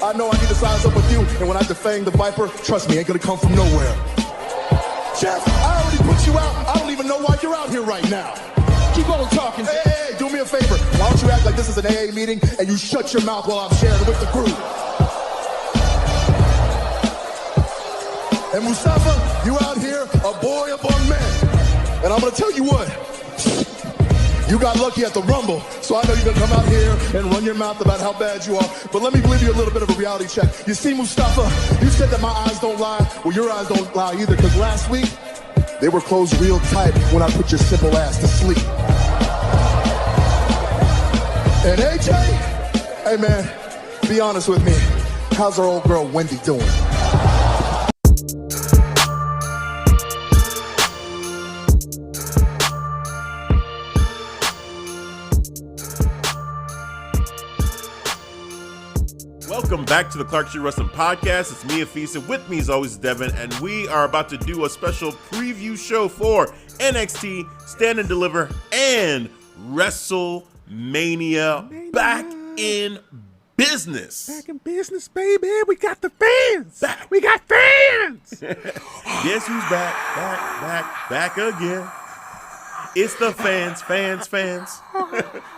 I know I need to size up with you, and when I defang the Viper, trust me, ain't gonna come from nowhere. Jeff, I already put you out. I don't even know why you're out here right now. Keep on talking. Hey, do me a favor. Why don't you act like this is an AA meeting and you shut your mouth while I'm sharing with the group? And Mustafa, you out here, a boy among men. And I'm gonna tell you what, you got lucky at the Rumble, so I know you're gonna come out here and run your mouth about how bad you are. But let me give you a little bit of a reality check. You see, Mustafa, you said that my eyes don't lie. Well, your eyes don't lie either, because last week, they were closed real tight when I put your simple ass to sleep. And AJ, hey man, be honest with me. How's our old girl Wendy doing? Welcome back to the Clark Street Wrestling Podcast. It's me, Hafeez, and with me as always is Devin, and we are about to do a special preview show for NXT Stand and Deliver and WrestleMania. Back in business. Back in business, baby. We got the fans. We got fans. Guess who's back again? It's the fans.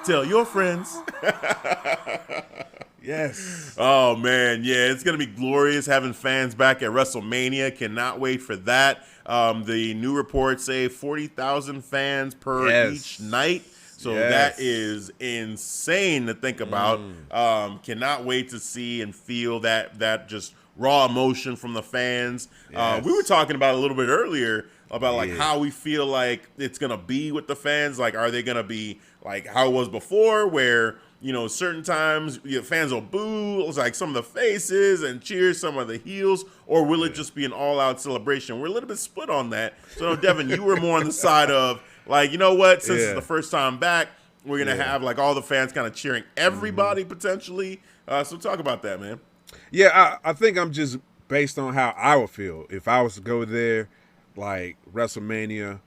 Tell your friends. Yes. Oh, man. Yeah, it's going to be glorious having fans back at WrestleMania. Cannot wait for that. The new reports say 40,000 fans per each night. So that is insane to think about. Cannot wait to see and feel that just raw emotion from the fans. We were talking about a little bit earlier about how we feel like it's going to be with the fans. Like, are they going to be like how it was before where, you know, certain times fans will boo like some of the faces and cheer some of the heels, or will it just be an all-out celebration? We're a little bit split on that. So, Devin, you were more on the side of, like, you know what, since it's the first time back, we're going to have, like, all the fans kind of cheering everybody potentially. So talk about that, man. Yeah, I think I'm just based on how I would feel if I was to go there, like, WrestleMania,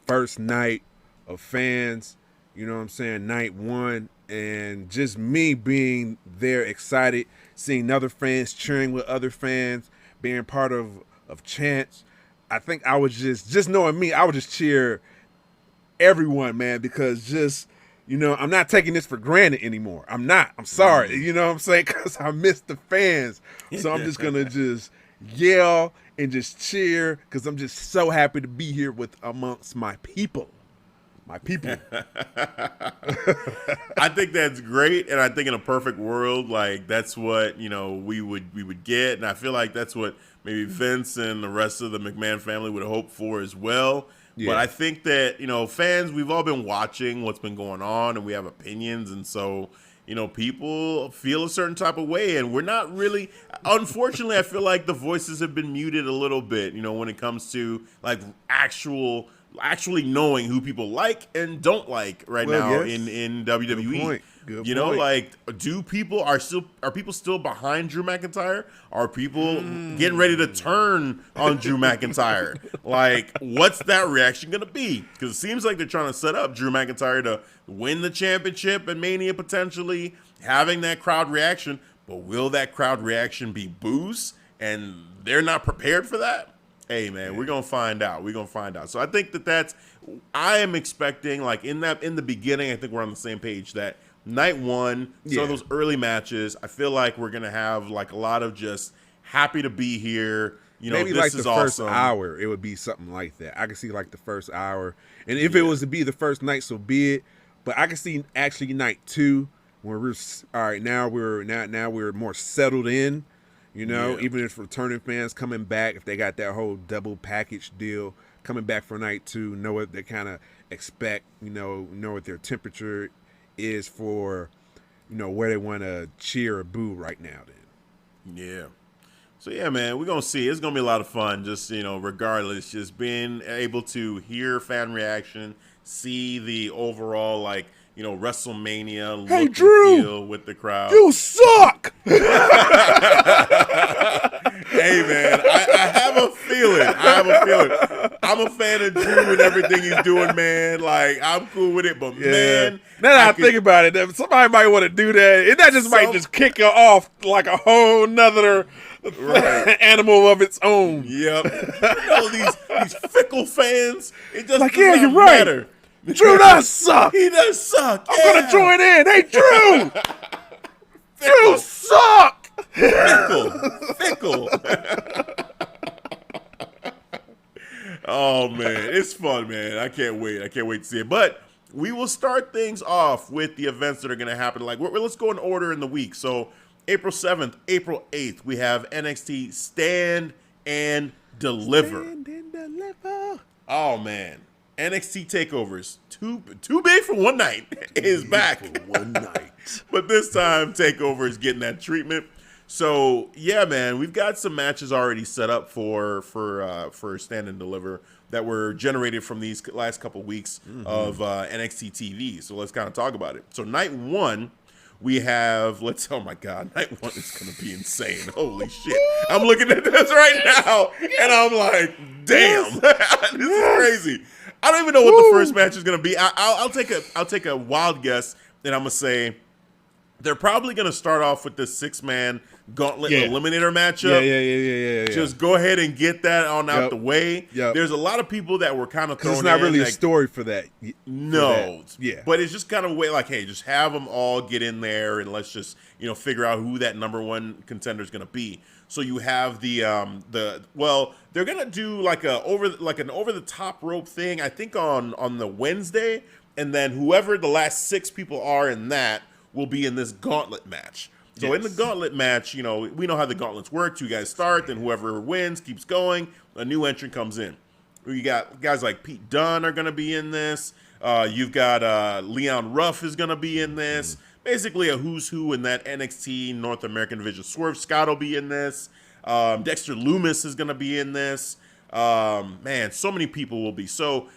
first night of fans, you know what I'm saying, night one, and just me being there excited, seeing other fans cheering with other fans, being part of chants. I think I would just knowing me, I would just cheer everyone, man, because just, you know, I'm not taking this for granted anymore. I'm not. I'm sorry. You know what I'm saying? Because I miss the fans. So I'm just going to just yell and just cheer because I'm just so happy to be here with amongst my people. My people. I think that's great, and I think in a perfect world, like, that's what, you know, we would get, and I feel like that's what maybe Vince and the rest of the McMahon family would hope for as well. Yeah. But I think that, you know, fans, we've all been watching what's been going on, and we have opinions, and so, you know, people feel a certain type of way, and we're not really, unfortunately, I feel like the voices have been muted a little bit, you know, when it comes to, like, actually knowing who people like and don't like right now in WWE. Good you know, point. Like, are people still behind Drew McIntyre? Are people getting ready to turn on Drew McIntyre? Like, what's that reaction going to be? Because it seems like they're trying to set up Drew McIntyre to win the championship at Mania, potentially having that crowd reaction. But will that crowd reaction be boos? And they're not prepared for that? Hey, man, we're going to find out. We're going to find out. So I think I am expecting, like, in the beginning, I think we're on the same page, that night one, some of those early matches, I feel like we're going to have, like, a lot of just happy to be here. You know, maybe this like is the first awesome. hour, it would be something like that. I can see, like, the first hour. And if it was to be the first night, so be it. But I can see actually night two, where we're, all right, now we're more settled in. You know, even if returning fans coming back, if they got that whole double package deal, coming back for night two, know what they kind of expect, you know what their temperature is for, you know, where they want to cheer or boo right now then. Yeah. So, yeah, man, we're going to see. It's going to be a lot of fun, just, you know, regardless, just being able to hear fan reaction, see the overall, like, you know, WrestleMania look and feel with the crowd. You suck! Hey, man, I have a feeling. I'm a fan of Drew and everything he's doing, man. Like, I'm cool with it, but man, now that I think about it, somebody might want to do that, and that just might just kick her off like a whole nother animal of its own. Yep. These fickle fans, it doesn't like, yeah, you're matter. Right. Drew does suck. He does suck. I'm gonna join in. Hey, Drew. Drew suck. Fickle. Oh man, it's fun, man. I can't wait to see it. But we will start things off with the events that are going to happen. Like, let's go in order in the week. So, April 7th, April 8th, we have NXT Stand and Deliver. Stand and Deliver. Oh man, NXT Takeovers, too big for one night, is back. For one night. But this time, Takeover is getting that treatment. So yeah, man, we've got some matches already set up for Stand and Deliver that were generated from these last couple weeks of NXT TV. So let's kind of talk about it. So night one, we have oh my God, night one is gonna be insane. Holy shit! I'm looking at this right now, and I'm like, damn, this is crazy. I don't even know what the first match is gonna be. I'll take a wild guess, and I'm gonna say they're probably gonna start off with this 6-man gauntlet eliminator matchup. Yeah. Just go ahead and get that on out the way. Yep. There's a lot of people that were kind of thrown in. It's not really a story for that. No. Yeah. But it's just kind of way like, hey, just have them all get in there and let's just, figure out who that number one contender is going to be. So you have they're going to do like an over the top rope thing, I think on the Wednesday, and then whoever the last 6 people are in that will be in this gauntlet match. So in the gauntlet match, we know how the gauntlets work. 2 guys start, then whoever wins keeps going. A new entrant comes in. You got guys like Pete Dunne are going to be in this. You've got Leon Ruff is going to be in this. Basically a who's who in that NXT North American division. Swerve Scott will be in this. Dexter Lumis is going to be in this. Man, so many people will be. So,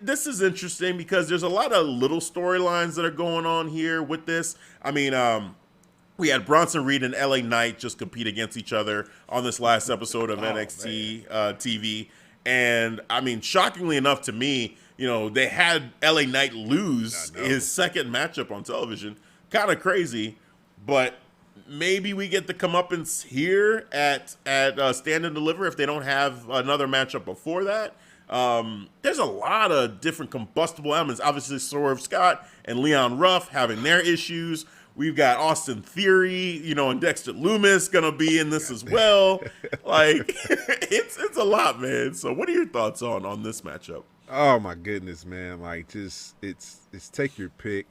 this is interesting because there's a lot of little storylines that are going on here with this. I mean, we had Bronson Reed and LA Knight just compete against each other on this last episode of NXT TV. And, I mean, shockingly enough to me, they had LA Knight lose his second matchup on television. Kind of crazy, but maybe we get the comeuppance here at Stand and Deliver if they don't have another matchup before that. There's a lot of different combustible elements. Obviously, Swerve Scott and Leon Ruff having their issues. We've got Austin Theory, and Dexter Lumis gonna be in this as well. Like, it's a lot, man. So, what are your thoughts on this matchup? Oh my goodness, man! Like, just it's take your pick.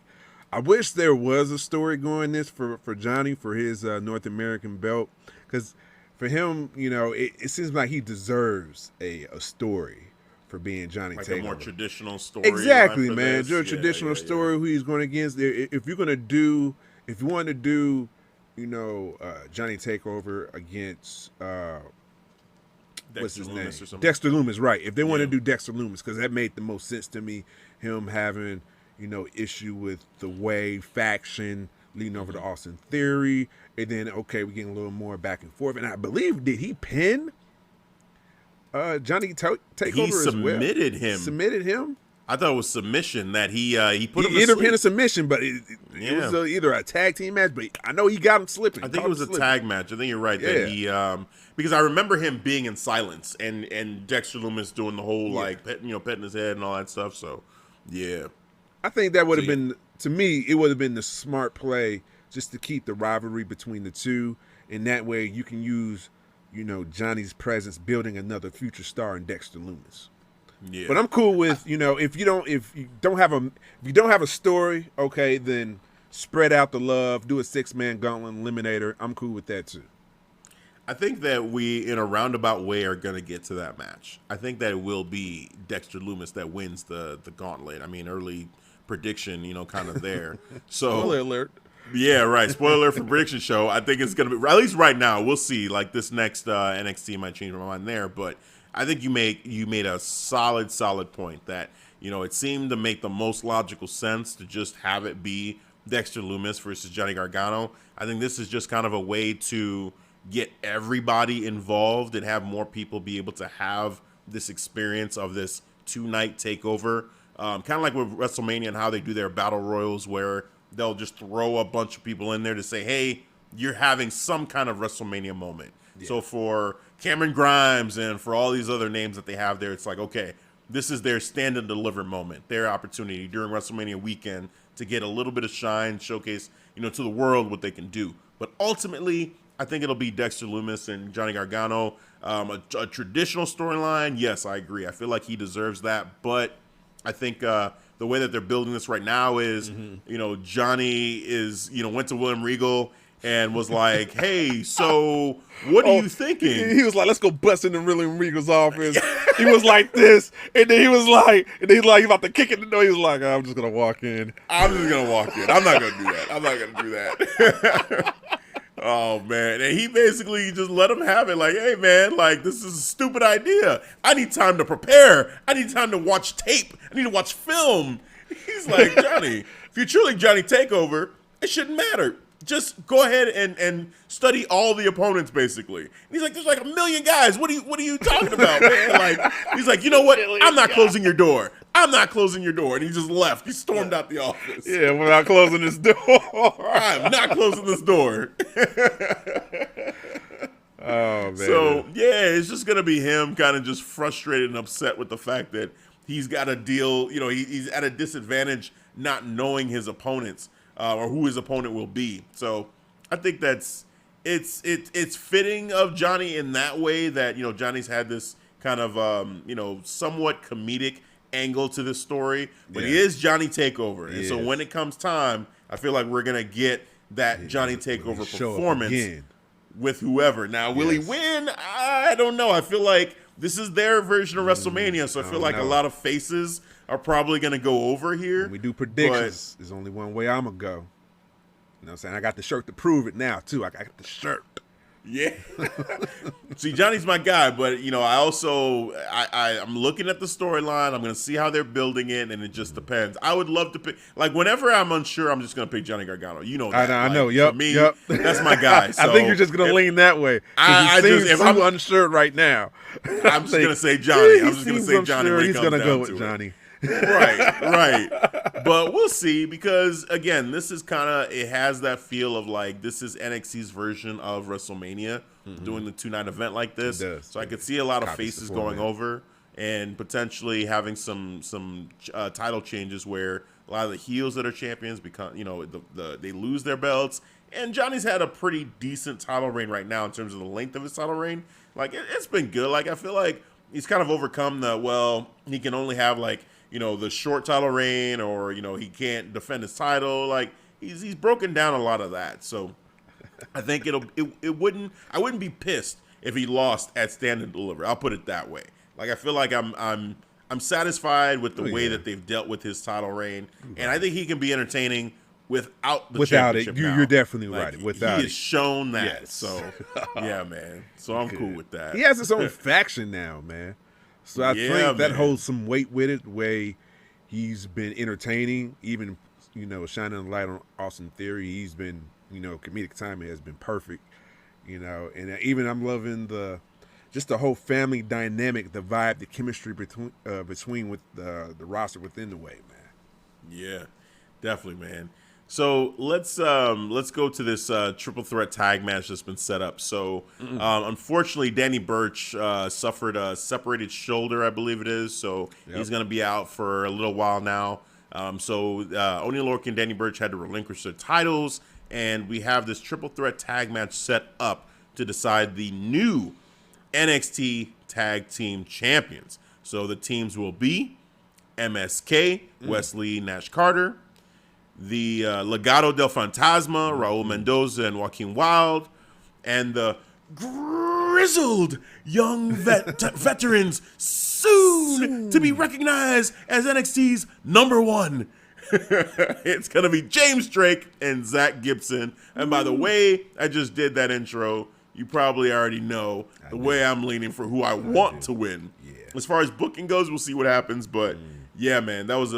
I wish there was a story going this for Johnny for his North American belt, because for him, it seems like he deserves a story for being Johnny Takeover. A more traditional story. Exactly, man. Traditional story who he's going against. If you want to do, Johnny Takeover against what's his name? Dexter Lumis, right. If they want to do Dexter Lumis, because that made the most sense to me, him having, issue with the Way faction leading over to Austin Theory, and then, we're getting a little more back and forth. And I believe, did he pin Johnny Takeover he as well? Submitted him? I thought it was submission that he put him to either sleep. Pin a submission, but it was either a tag team match, but I know he got him slipping. I think it was a tag match. I think you're right that he because I remember him being in silence and Dexter Lumis doing the whole petting his head and all that stuff. So yeah, I think that would have been, to me, it would have been the smart play just to keep the rivalry between the two, and that way you can use Johnny's presence building another future star in Dexter Lumis. Yeah. But I'm cool with, if you don't have a story, then spread out the love, do a 6-man gauntlet eliminator. I'm cool with that too. I think that we, in a roundabout way, are going to get to that match. I think that it will be Dexter Lumis that wins the gauntlet. I mean, early prediction, kind of there. So spoiler alert. Yeah, right. Spoiler alert for prediction show. I think it's going to be, at least right now, we'll see. Like, this next NXT might change my mind there, but I think you made a solid point that, it seemed to make the most logical sense to just have it be Dexter Lumis versus Johnny Gargano. I think this is just kind of a way to get everybody involved and have more people be able to have this experience of this 2-night takeover. Kind of like with WrestleMania and how they do their battle royals, where they'll just throw a bunch of people in there to say, hey, you're having some kind of WrestleMania moment. Yeah. So for Cameron Grimes and for all these other names that they have there, it's like, okay, this is their stand and deliver moment, their opportunity during WrestleMania weekend to get a little bit of shine, showcase, to the world what they can do. But ultimately, I think it'll be Dexter Lumis and Johnny Gargano. A traditional storyline, yes, I agree. I feel like he deserves that. But I think the way that they're building this right now is, Johnny is, went to William Regal and was like, hey, so what are you thinking? He was like, let's go bust into William Regal's office. He was like this, and then he's about to kick it in the door. He was like, I'm just going to walk in. I'm just going to walk in. I'm not going to do that. I'm not going to do that. Oh, man. And he basically just let him have it. Like, hey, man, like, this is a stupid idea. I need time to prepare. I need time to watch tape. I need to watch film. He's like, Johnny, if you're truly Johnny Takeover, it shouldn't matter. Just go ahead and study all the opponents, basically. And he's like, there's like 1 million guys. What are you talking about, man? Like, he's like, you know what? I'm not closing your door. I'm not closing your door. And he just left. He stormed out the office. Yeah, we're not closing this door. I'm not closing this door. Oh, man. So, yeah, it's just going to be him kind of just frustrated and upset with the fact that he's got to deal, he's at a disadvantage not knowing his opponents. Or who his opponent will be. So I think it's fitting of Johnny in that way that, Johnny's had this kind of, somewhat comedic angle to this story, but he is Johnny Takeover. And so when it comes time, I feel like we're going to get that Johnny Takeover performance with whoever. Now, will he win? I don't know. I feel like this is their version of WrestleMania, so I feel like a lot of faces are probably going to go over here. When we do predictions, there's only one way I'm going to go. You know what I'm saying? I got the shirt to prove it now, too. I got the shirt. Yeah. See, Johnny's my guy, but, I also, I'm looking at the storyline. I'm going to see how they're building it, and it just depends. I would love to pick, like, whenever I'm unsure, I'm just going to pick Johnny Gargano. You know that. I know. Yep. For me, that's my guy. So I think you're just going to lean that way. If I'm unsure right now. I'm just going to say Johnny. I'm just going to say Johnny. Sure he's going to go with Johnny. Right. But we'll see, because again, this is it has that feel of like this is NXT's version of WrestleMania, doing the 2-night event like this. So I could see a lot of faces going over and potentially having some title changes where a lot of the heels that are champions become, they lose their belts. And Johnny's had a pretty decent title reign right now in terms of the length of his title reign. Like it's been good. Like I feel like he's kind of overcome he can only have like, the short title reign, or, he can't defend his title. Like he's broken down a lot of that. So I think I wouldn't be pissed if he lost at Stand and Deliver. I'll put it that way. Like I feel like I'm satisfied with the way that they've dealt with his title reign, and I think he can be entertaining without the championship. You're definitely right. Without he has shown that. Yes. So yeah, man. So I'm cool with that. He has his own faction now, man. So I think that holds some weight with it, the way he's been entertaining, even, shining a light on Austin Theory. He's been, comedic timing has been perfect, and even I'm loving the whole family dynamic, the vibe, the chemistry between with the roster within the way, man. Yeah, definitely, man. So let's go to this triple threat tag match that's been set up. So unfortunately, Danny Burch suffered a separated shoulder, I believe it is. So he's going to be out for a little while now. So Oni Lorcan and Danny Burch had to relinquish their titles, and we have this triple threat tag match set up to decide the new NXT Tag Team Champions. So the teams will be MSK, Wesley Nash Carter, the Legado del Fantasma, Raul Mendoza and Joaquin Wilde, and the grizzled young veterans soon to be recognized as NXT's #1. It's going to be James Drake and Zach Gibson. And by the way, I just did that intro. You probably already know the way I'm leaning for who I want to win. Yeah. As far as booking goes, we'll see what happens. But yeah, man, it was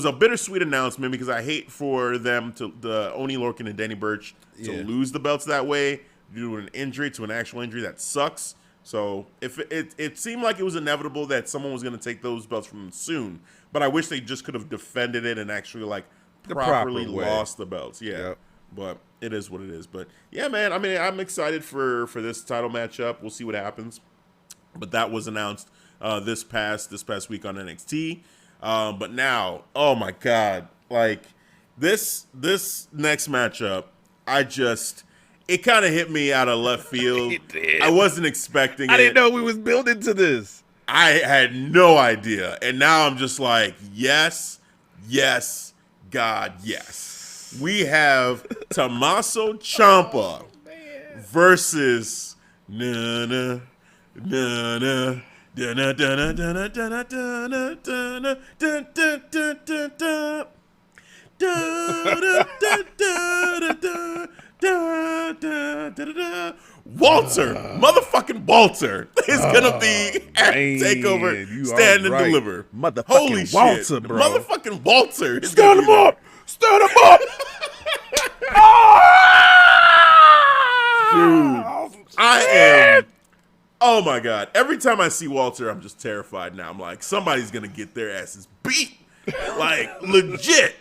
a bittersweet announcement, because I hate for them the Oni Lorcan and Danny Burch to lose the belts that way due to an injury, to an actual injury. That sucks. So if it seemed like it was inevitable that someone was going to take those belts from him soon, but I wish they just could have defended it and actually like properly lost the belts. Yeah, yep. But it is what it is. But yeah, man, I mean, I'm excited for this title matchup. We'll see what happens. But that was announced this past week on NXT. But now, oh my God, like this next matchup, it kind of hit me out of left field. It did. I wasn't expecting it. I didn't know we was building to this. I had no idea. And now I'm just like, yes, God, yes. We have Tommaso Ciampa versus Nana. Walter, motherfucking Walter is gonna be at Takeover, stand and deliver. Motherfucking Holy Walter, shit, bro. Motherfucking Walter. Stand him up. Stand him up. Dude, I am. Oh my God! Every time I see Walter, I'm just terrified. Now I'm like, somebody's gonna get their asses beat. Like legit,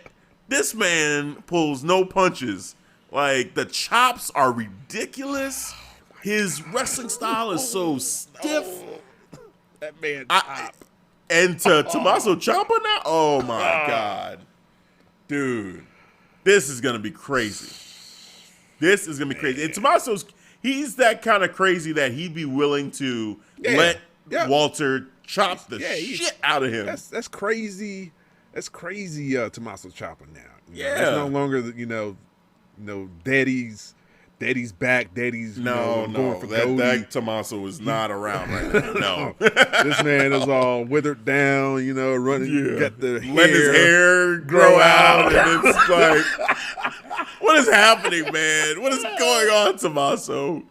this man pulls no punches. Like, the chops are ridiculous. His wrestling style is so stiff. That man and to Tommaso Ciampa now? Oh, my God. Dude, this is going to be crazy. This is going to be crazy. And Tommaso's, he's that kind of crazy that he'd be willing to let Walter chop the shit out of him. That's crazy. That's crazy, Tommaso Ciampa now. That's no longer, daddy's back. Daddy's going for that Tommaso is not around right now. No, this man is all withered down. Running, got the letting his hair grow out, and it's like, what is happening, man? What is going on, Tommaso?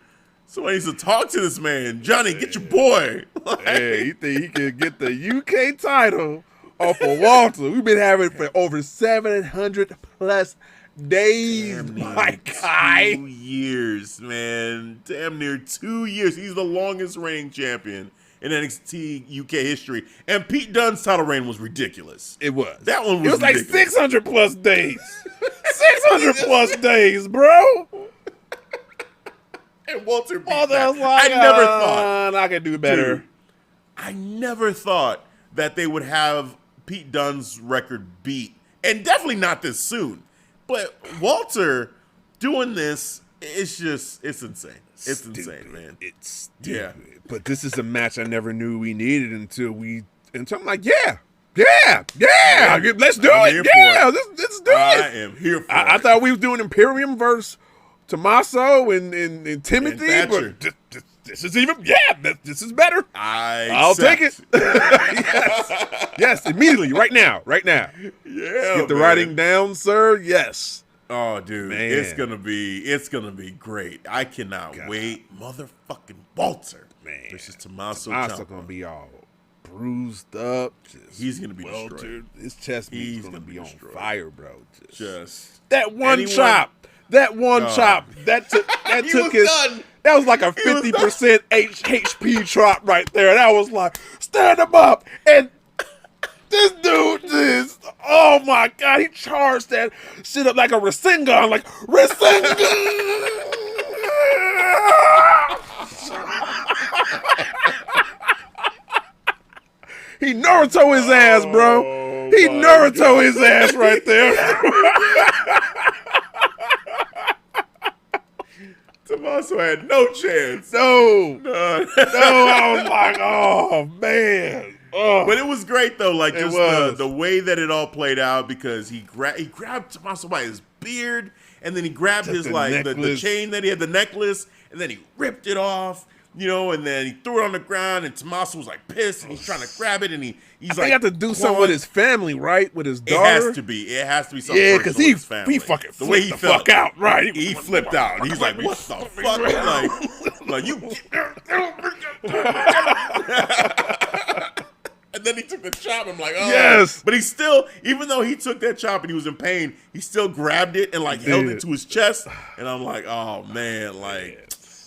Somebody needs to talk to this man. Johnny, get your boy. Hey, you think he can get the UK title off of Walter? We've been having it for over 700 plus days, my guy. 2 years, man. Damn near 2 years. He's the longest reigning champion in NXT UK history. And Pete Dunne's title reign was ridiculous. It was. That one was ridiculous. Like 600 plus days. 600 plus days, bro. And Walter beat that. I never thought. I could do better. Dude, I never thought that they would have Pete Dunne's record beat. And definitely not this soon. But Walter doing this, it's insane. It's stupid. Insane, man. It's stupid. Yeah. But this is a match I never knew we needed until I'm like, let's do it. Let's do it. I am here for it. I thought we was doing Imperium versus Tommaso and Timothy, but this is even, this is better. I'll take it. yes, immediately, right now. Yeah, get the writing down, sir. Yes. Oh, dude, man. It's gonna be great. I cannot wait. Motherfucking Walter, man. This is Tommaso gonna be all bruised up. He's gonna be destroyed. His chest is gonna be on fire, bro. Just that one chop. That one chop. That took his. Done. That was like a 50% HP chop right there. And I was like, stand him up. And this dude is, oh my God, he charged that shit up like a Rasengan. Like, Rasengan. He Naruto his ass, bro. He Naruto his ass right there. Tommaso had no chance. No. I was like, oh, man. But it was great, though. Like, just the way that it all played out, because he grabbed Tommaso by his beard, and then he grabbed his, like, the chain that he had, the necklace, and then he ripped it off. And then he threw it on the ground, and Tommaso was like pissed, and he's trying to grab it, and he's like, he had to do something with his family, right? With his daughter. It has to be something. Yeah, because he fucking flipped the fuck out, right? He flipped out. And he's like, what the fuck? like you. And then he took the chop. I'm like, oh. Yes. But he still, even though he took that chop and he was in pain, he still grabbed it and like held it to his chest. And I'm like, oh man, like.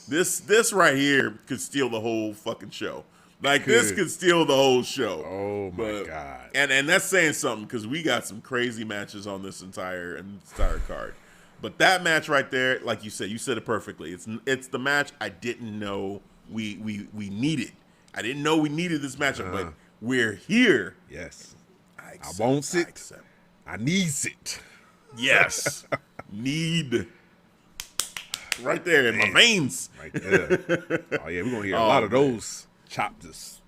This right here could steal the whole fucking show. Like, this could steal the whole show. Oh, my God. And that's saying something, because we got some crazy matches on this entire card. But that match right there, like you said it perfectly. It's the match I didn't know we needed. I didn't know we needed this matchup, but we're here. Yes. I want it. I needs it. Yes. Need. Right there in my veins. Right there. Oh, yeah, we're going to hear a lot of those chapters.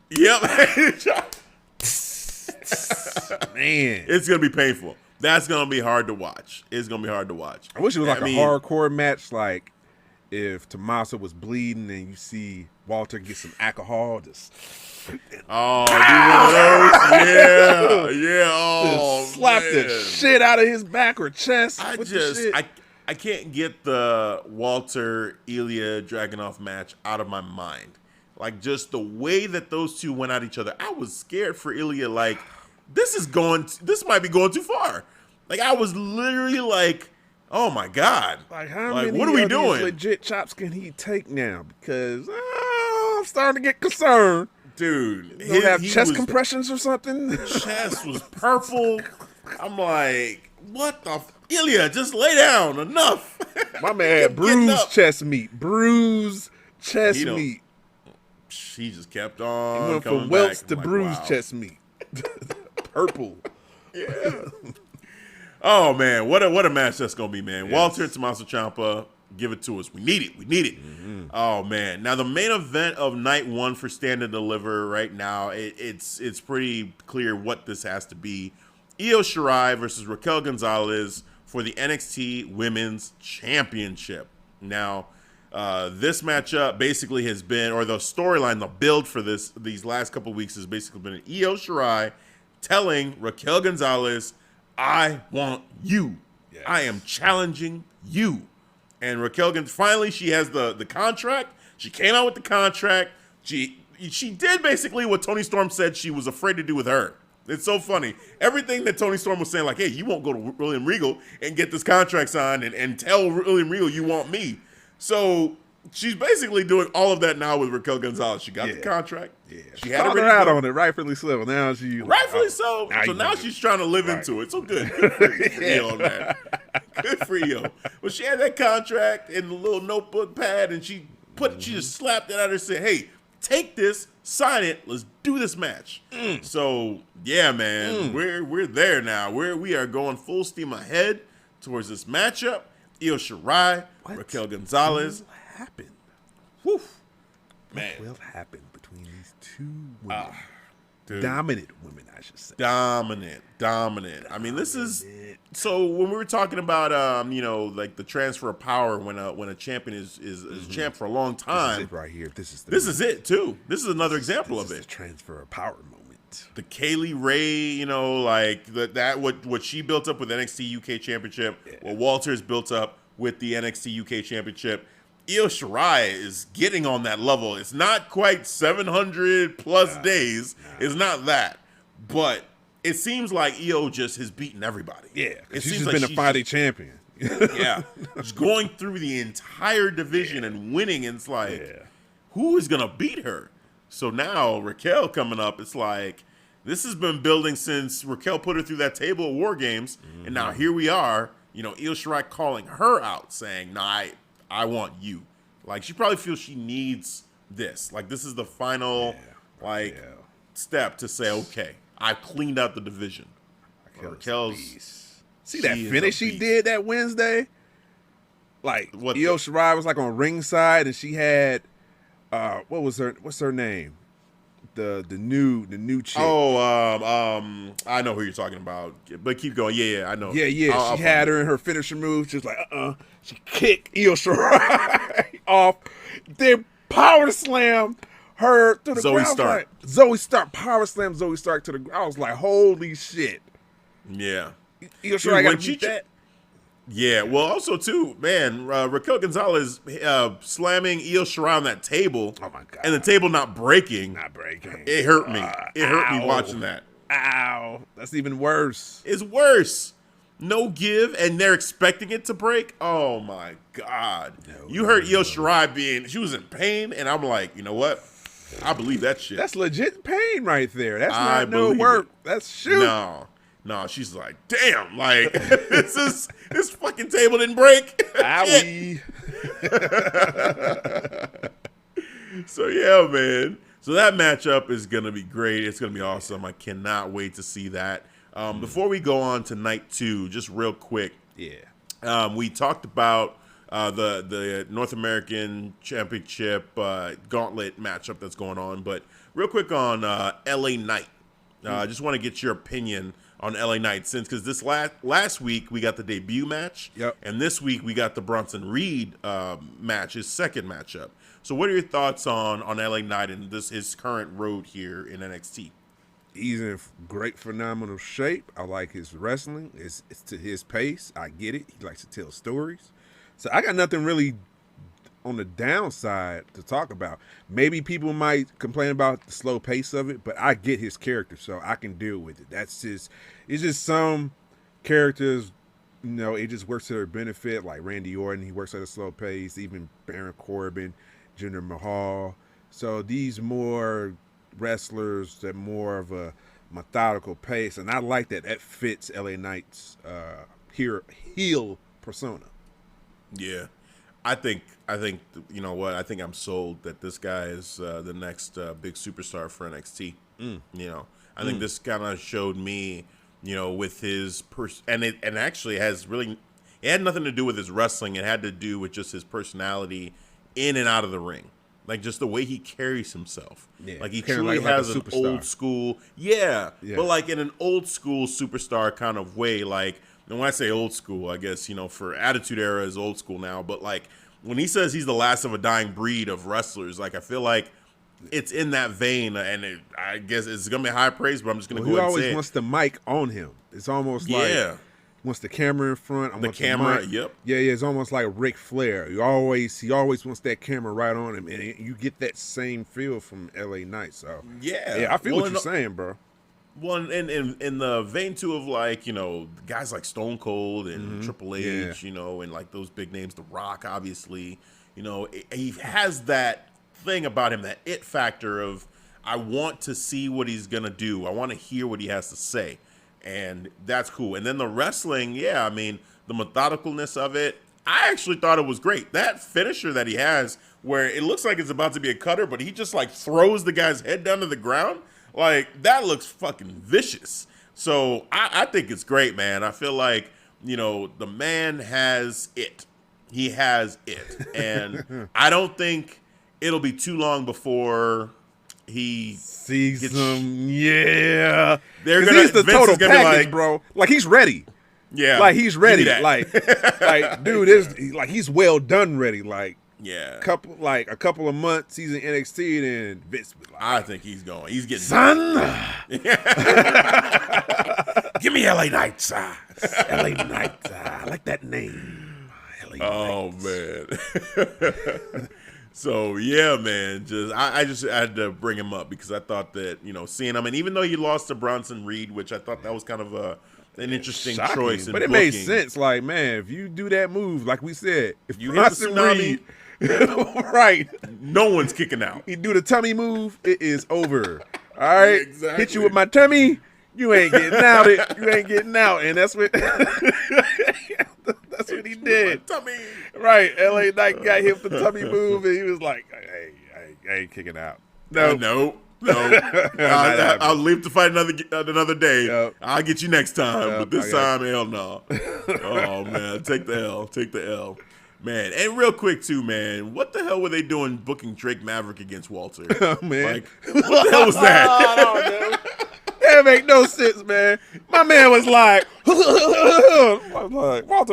Yep. Man. It's going to be painful. That's going to be hard to watch. It's going to be hard to watch. I wish it was like a hardcore match, like if Tommaso was bleeding and you see Walter get some alcohol. Just do one of those? Yeah. Oh, just slap the shit out of his back or chest. I can't get the Walter Ilya Dragunov match out of my mind. Like, just the way that those two went at each other, I was scared for Ilya. Like, this might be going too far. Like, I was literally like, oh my God. Like, how many what are we doing? Legit chops can he take now? Because I'm starting to get concerned. Dude, he have chest compressions or something. Chest was purple. I'm like, what the Ilya, just lay down. Enough. My man had bruised chest meat. Bruised chest meat. He just kept on. He went from welts to bruised chest meat. Purple. Yeah. Oh man, what a match that's gonna be, man. Yes. Walter and Tommaso Ciampa, give it to us. We need it. Mm-hmm. Oh man. Now the main event of night 1 for Stand and Deliver right now, it's pretty clear what this has to be. Io Shirai versus Raquel González for the NXT Women's Championship. Now, this matchup basically has been, or the storyline, the build for these last couple of weeks has basically been Io Shirai telling Raquel González, I want you. Yes. I am challenging you. And Raquel, finally, she has the contract. She came out with the contract. She did basically what Toni Storm said she was afraid to do with her. It's so funny. Everything that Toni Storm was saying, like, hey, you won't go to William Regal and get this contract signed and tell William Regal you want me. So she's basically doing all of that now with Raquel González. She got the contract. Yeah. She had her out on it, rightfully so. Now she rightfully so. So now she's trying to live into it. So good. Good for Io on that. Good for Io. But she had that contract in the little notebook pad, and she just slapped it at her and said, hey, take this, sign it, let's do this match. So yeah, man, we're there now. We are going full steam ahead towards this matchup. Io Shirai, Raquel González. What happened? Whew. Man. What will happen between these two women? Dominant women, I should say. Dominant. I mean, this is so when we were talking about like the transfer of power when a champion is a champ for a long time. This is it right here. This is it too. This is another example of it. The transfer of power moment. The Kaylee Ray, like what she built up with NXT UK Championship, what Walter's built up with the NXT UK Championship. Io Shirai is getting on that level. It's not quite 700 plus days. It's not that. But it seems like Io just has beaten everybody. Yeah. She's just been a fighting champion. Yeah. Just going through the entire division and winning. And it's like, who is going to beat her? So now Raquel coming up, it's like, this has been building since Raquel put her through that table at War Games. And now here we are, Io Shirai calling her out saying, nah, I want you. Like, she probably feels she needs this. Like, this is the final, step to say, okay, I've cleaned out the division. Raquel's. See that finish she did that Wednesday? Like, Io Shirai was like on ringside, and she had, what's her name? The new chick. I know who you're talking about. But keep going. Yeah, I know. Yeah. She had her in her finisher move, just like She kicked Io Shirai off. Then power slam her to the ground. Stark. Like, Zoe Stark power slam Zoe Stark to the ground. I was like, holy shit. Yeah. Io Shirai got to beat that. Yeah, well, also, too, man, Raquel González slamming Io Shirai on that table. Oh, my God. And the table not breaking. It hurt me. It hurt me watching that. Ow. That's even worse. It's worse. no give, and they're expecting it to break. Oh my God! You heard Io Shirai she was in pain, and I'm like, you know what? I believe that shit. That's legit pain right there. That's not no work. That's shoot. No, she's like, damn, like this fucking table didn't break. So yeah, man. So that matchup is gonna be great. It's gonna be awesome. I cannot wait to see that. Before we go on to night 2, just real quick. Yeah. We talked about the North American Championship Gauntlet matchup that's going on, but real quick on LA Knight. I just want to get your opinion on LA Knight because this last week we got the debut match, and this week we got the Bronson Reed match, his second matchup. So what are your thoughts on LA Knight and his current road here in NXT? He's in great, phenomenal shape. I like his wrestling. It's to his pace. I get it. He likes to tell stories. So I got nothing really on the downside to talk about. Maybe people might complain about the slow pace of it, but I get his character, so I can deal with it. It's just some characters, it just works to their benefit. Like Randy Orton, he works at a slow pace. Even Baron Corbin, Jinder Mahal. So these more wrestlers that more of a methodical pace, and I like that. That fits LA Knight's heel persona. Yeah, I think you know what? I think I'm sold that this guy is the next big superstar for NXT. I think this kind of showed me, with his and actually it had nothing to do with his wrestling. It had to do with just his personality in and out of the ring. Like just the way he carries himself. Yeah, like he truly has an old school, but like in an old school superstar kind of way. Like, and when I say old school, I guess, for Attitude Era is old school now. But like when he says he's the last of a dying breed of wrestlers, like I feel like it's in that vein. And I guess it's going to be high praise, but I'm just going to go ahead and say he always wants the mic on him. It's almost like wants the camera in front. I want the camera. Yep. Yeah. It's almost like Ric Flair. He always wants that camera right on him, and you get that same feel from LA Knight. So yeah, I feel what you're saying, bro. Well, in the vein too of like guys like Stone Cold and Triple H, and like those big names, The Rock, obviously, he has that thing about him, that it factor of I want to see what he's gonna do. I want to hear what he has to say. And that's cool. And then the wrestling, the methodicalness of it, I actually thought it was great. That finisher that he has where it looks like it's about to be a cutter, but he just like throws the guy's head down to the ground. Like, that looks fucking vicious. So I think it's great, man. I feel like, the man has it. He has it. And I don't think it'll be too long before he sees them. Yeah, he's the total package, bro. Like he's ready. Yeah, like he's ready. Like dude is like he's well done ready. Like a couple of months he's in NXT, and Vince was like, I think he's going. He's getting Give me LA Knight. LA Knight. I like that name. LA Knight. Man. So yeah, man. I just had to bring him up because I thought that seeing him, and even though he lost to Bronson Reed, which I thought that was kind of an interesting choice, but it made sense. Like, man, if you do that move, like we said, if you hit the tsunami, right, no one's kicking out. You do the tummy move, it is over. All right, exactly. Hit you with my tummy, you ain't getting out. You ain't getting out, and that's what. That's what he did. Tummy. Right. LA Knight got hit with the tummy move, and he was like, hey, I ain't kicking out. No. I'll leave to fight another day. Yep. I'll get you next time, but this time, hell no. Oh, man. Take the L. Man, and real quick, too, man, what the hell were they doing booking Drake Maverick against Walter? Oh, man. Like, what the hell was that? I don't know. That make no sense, man. My man was like, Walter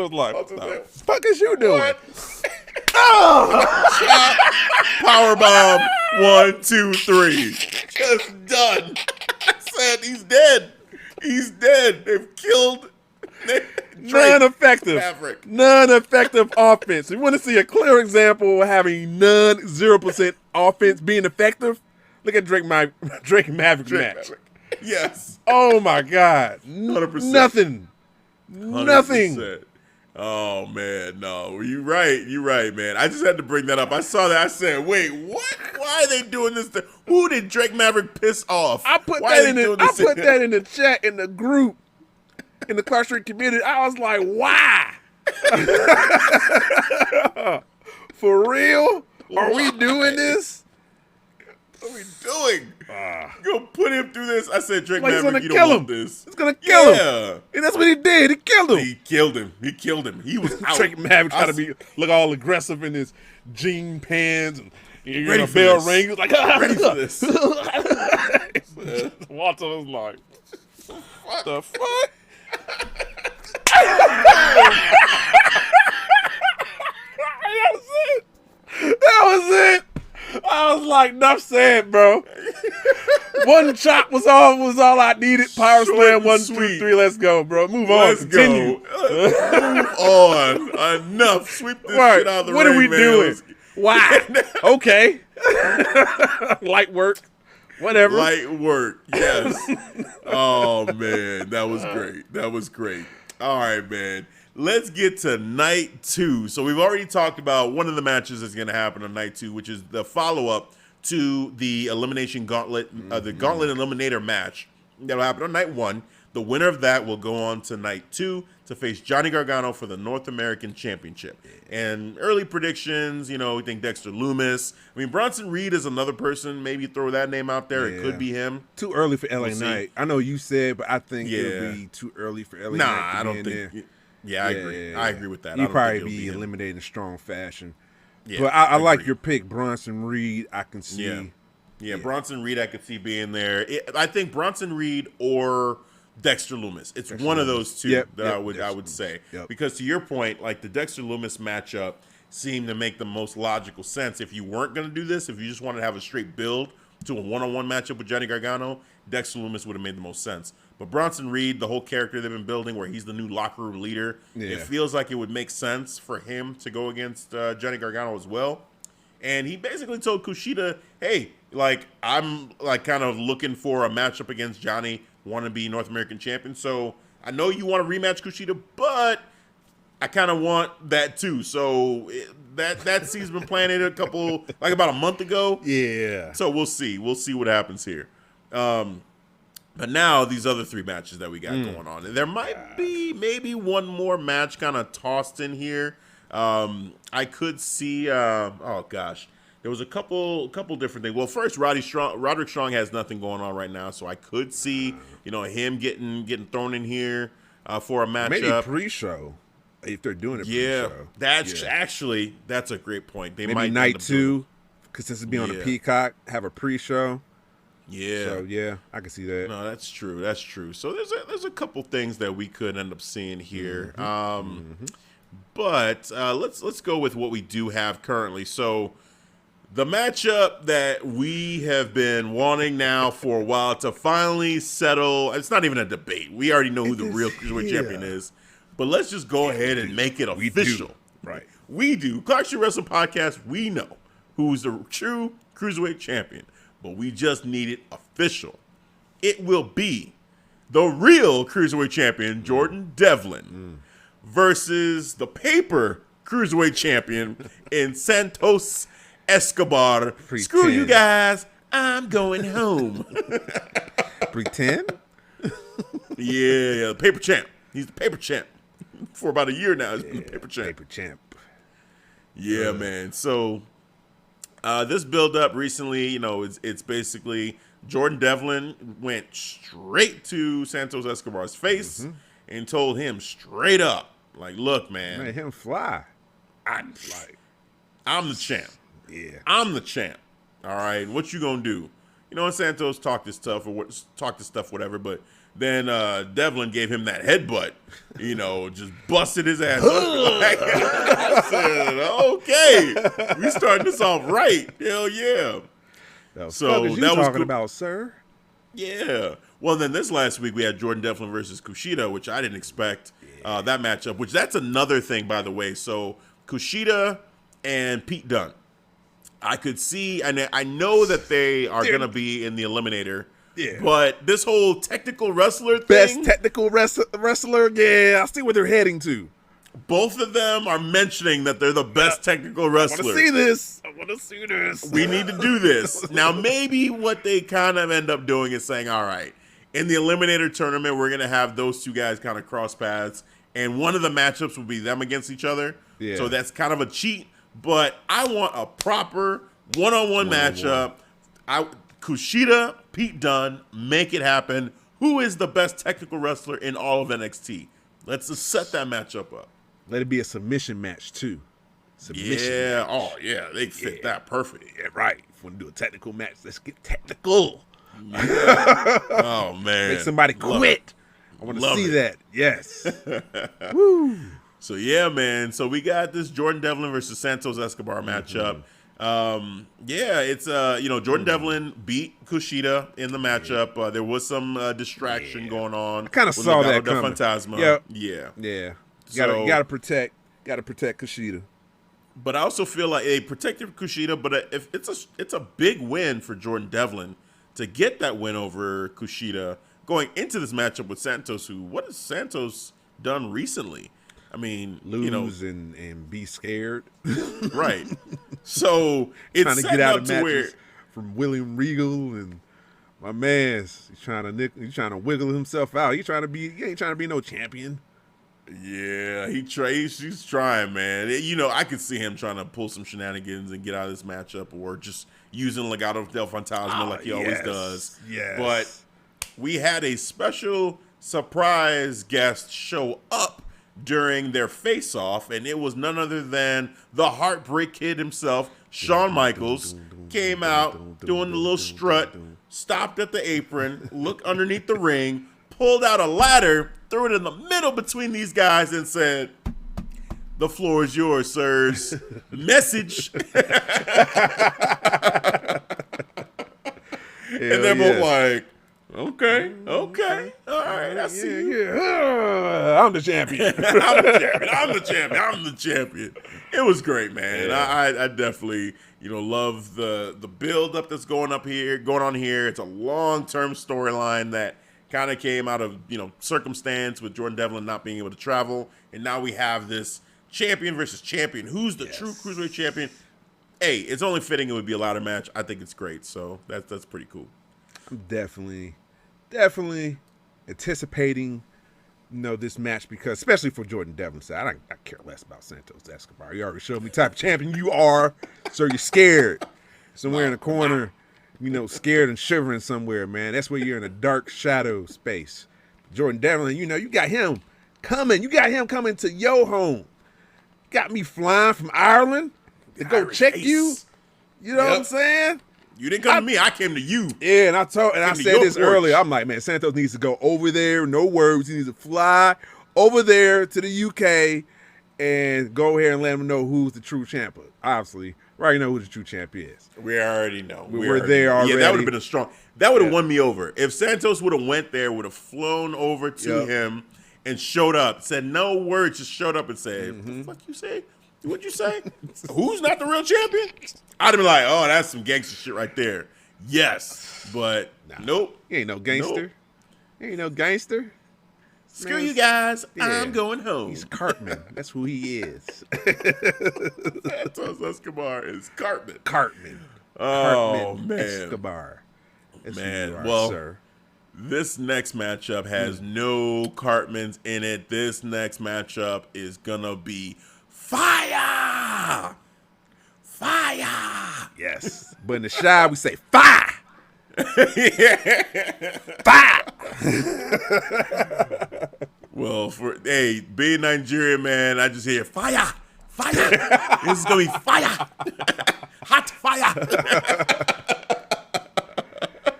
was like, what the fuck is you doing? Powerbomb 1, 2, 3. Just done. I said he's dead. He's dead. They've killed non-effective. Maverick. Non-effective offense. You want to see a clear example of having 0% offense being effective? Look at Drake Maverick match. Yes. Oh my God. 100%. Nothing. Nothing. 100%. Oh man, no, you're right, man. I just had to bring that up. I saw that. I said, wait, what? Why are they doing this? Who did Drake Maverick piss off? I put that in the chat in the group in the Clark Street community. I was like, why? For real? Are we doing this? What are we doing? You're gonna put him through this? I said, Drake Maverick, you kill don't him. want this. It's gonna kill him. And that's what he did. He killed him. He killed him. He was out. Drake Maverick trying to look all aggressive in his jean pants and ready a for bell this. ring. He was like, Ready for this. Walter was like, what the fuck? That was it. I was like, enough said, bro. One chop was all I needed. Power slam, 1, 2, 3. Let's go, bro. Move on. Let's Continue. go. Move on. Enough. Sweep this shit out of the ring, What are we man. doing? Why? Okay. Light work. Whatever. Light work. Yes. Oh man, that was great. All right, man. Let's get to night 2. So we've already talked about one of the matches that's going to happen on night 2, which is the follow-up to the Elimination Gauntlet, the Gauntlet Eliminator match that'll happen on night 1. The winner of that will go on to night 2 to face Johnny Gargano for the North American Championship. And early predictions, we think Dexter Lumis. I mean, Bronson Reed is another person. Maybe throw that name out there. Yeah. It could be him. Too early for LA Knight. I know you said, but I think it'll be too early for LA Knight. Nah, I don't think. Yeah, I agree. Yeah. I agree with that. He'd probably be eliminated in strong fashion. Yeah, but I like your pick, Bronson Reed. I can see. Yeah, Bronson Reed I could see being there. I think Bronson Reed or Dexter Lumis. It's one of those two that I would say. Yep. Because to your point, like the Dexter Lumis matchup seemed to make the most logical sense. If you weren't going to do this, if you just wanted to have a straight build to a one-on-one matchup with Johnny Gargano, Dexter Lumis would have made the most sense. But Bronson Reed, the whole character they've been building where he's the new locker room leader, it feels like it would make sense for him to go against Johnny Gargano as well. And he basically told Kushida, hey, like, I'm like kind of looking for a matchup against Johnny, want to be North American champion. So I know you want to rematch Kushida, but I kind of want that too. So that season's been planning about a month ago. Yeah. So we'll see. We'll see what happens here. But now these other 3 matches that we got going on, and there might be maybe one more match kind of tossed in here. I could see. There was a couple different things. Well, first, Roderick Strong has nothing going on right now, so I could see him getting thrown in here for a matchup. Maybe pre-show if they're doing it. Pre-show. That's a great point. They maybe might night 2 because since it's be on the Peacock, have a pre-show. Yeah. So I can see that. No, that's true. That's true. So there's a couple things that we could end up seeing here. But let's go with what we do have currently. So the matchup that we have been wanting now for a while to finally settle. It's not even a debate. We already know who the real Cruiserweight champion is. But let's just go ahead and make it official. Right. We do. Clark Street Wrestling Podcast, we know who's the true Cruiserweight champion. But we just need it official. It will be the real Cruiserweight champion, Jordan Devlin, versus the paper Cruiserweight champion in Santos Escobar. Screw you guys. I'm going home. Pretend? Yeah, the paper champ. He's the paper champ. For about a year now, he's been the paper champ. Paper champ. Yeah, man. So this build-up recently, it's basically Jordan Devlin went straight to Santos Escobar's face and told him straight up, like, look, man. Made him fly. I'm the champ. Yeah. I'm the champ. All right. What you gonna do? Santos talked his stuff whatever, but then Devlin gave him that headbutt, just busted his ass. I said, okay, we starting this off right. Hell yeah. So you that was talking about, sir? Yeah. Well, then this last week we had Jordan Devlin versus Kushida, which I didn't expect that matchup, which that's another thing, by the way. So Kushida and Pete Dunne. I could see, and I know that they are going to be in the Eliminator Yeah. But this whole technical wrestler thing. Best technical wrestler. Yeah, I see where they're heading to. Both of them are mentioning that they're the best technical wrestlers. I want to see this. I want to see this. We need to do this. Now, maybe what they kind of end up doing is saying, all right, in the Eliminator tournament, we're going to have those two guys kind of cross paths, and one of the matchups will be them against each other. Yeah. So that's kind of a cheat, but I want a proper one-on-one matchup. Kushida, Pete Dunne, make it happen. Who is the best technical wrestler in all of NXT? Let's just set that matchup up. Let it be a submission match, too. Submission match. Oh, yeah, they fit that perfect. Yeah, right. If we want to do a technical match, let's get technical. Yeah. Oh, man. Make somebody quit. I want to see that. Yes. Woo. So, yeah, man. So, we got this Jordan Devlin versus Santos Escobar matchup. It's Jordan Devlin beat Kushida in the matchup. There was some distraction going on. I kind of saw that coming. Fantasma. Yeah. So, gotta protect Kushida. But I also feel like they protected Kushida, but if it's a big win for Jordan Devlin to get that win over Kushida going into this matchup with Santos, what has Santos done recently? I mean, lose and be scared. Right. So it's trying to get out of matches from William Regal and my man's. He's trying to wiggle himself out. He ain't trying to be no champion. Yeah, he's trying, man. I could see him trying to pull some shenanigans and get out of this matchup, or just using Legado del Fantasma like he always does. Yes. But we had a special surprise guest show up during their face-off, and it was none other than the Heartbreak Kid himself, Shawn Michaels, came out doing the little strut, stopped at the apron, looked underneath the ring, pulled out a ladder, threw it in the middle between these guys, and said, "The floor is yours, sirs." Message. And they're both like, okay, all right, I see you. Yeah. I'm the champion. I'm the champion. It was great, man. Yeah. I definitely, love the build up that's going on here. It's a long-term storyline that kind of came out of, circumstance with Jordan Devlin not being able to travel. And now we have this champion versus champion. Who's the true cruiserweight champion? Hey, it's only fitting it would be a ladder match. I think it's great. So that's pretty cool. I'm definitely anticipating, this match, because especially for Jordan Devlin side, I care less about Santos Escobar. You already showed me type of champion you are, so you're scared. Somewhere in the corner, scared and shivering somewhere, man. That's where you're in a dark shadow space. Jordan Devlin, you got him coming. You got him coming to your home. Got me flying from Ireland to go check you. You know what I'm saying? You didn't come to me. I came to you. Yeah, and I said this earlier. I'm like, man, Santos needs to go over there. No words. He needs to fly over there to the UK and go here and let him know who's the true champ. Obviously, we already know who the true champ is. We already know. We're there already. Yeah, that would have been a strong. That would have won me over. If Santos would have went there, would have flown over to him and showed up, said no words, just showed up and said, "What the fuck you say? What'd you say? Who's not the real champion?" I'd have been like, "Oh, that's some gangster shit right there." Yes, but nope. He ain't no gangster. Nope. He ain't no gangster. Screw you guys. I'm going home. He's Cartman. That's who he is. Santos Escobar is Cartman. Cartman. Oh, Cartman man. Escobar. That's man, who you are, well, sir. This next matchup has no Cartmans in it. This next matchup is going to be fire. Fire. Yes. But in the shy, we say fire. Fire. Well, being Nigerian, man, I just hear fire. Fire. This is going to be fire. Hot fire.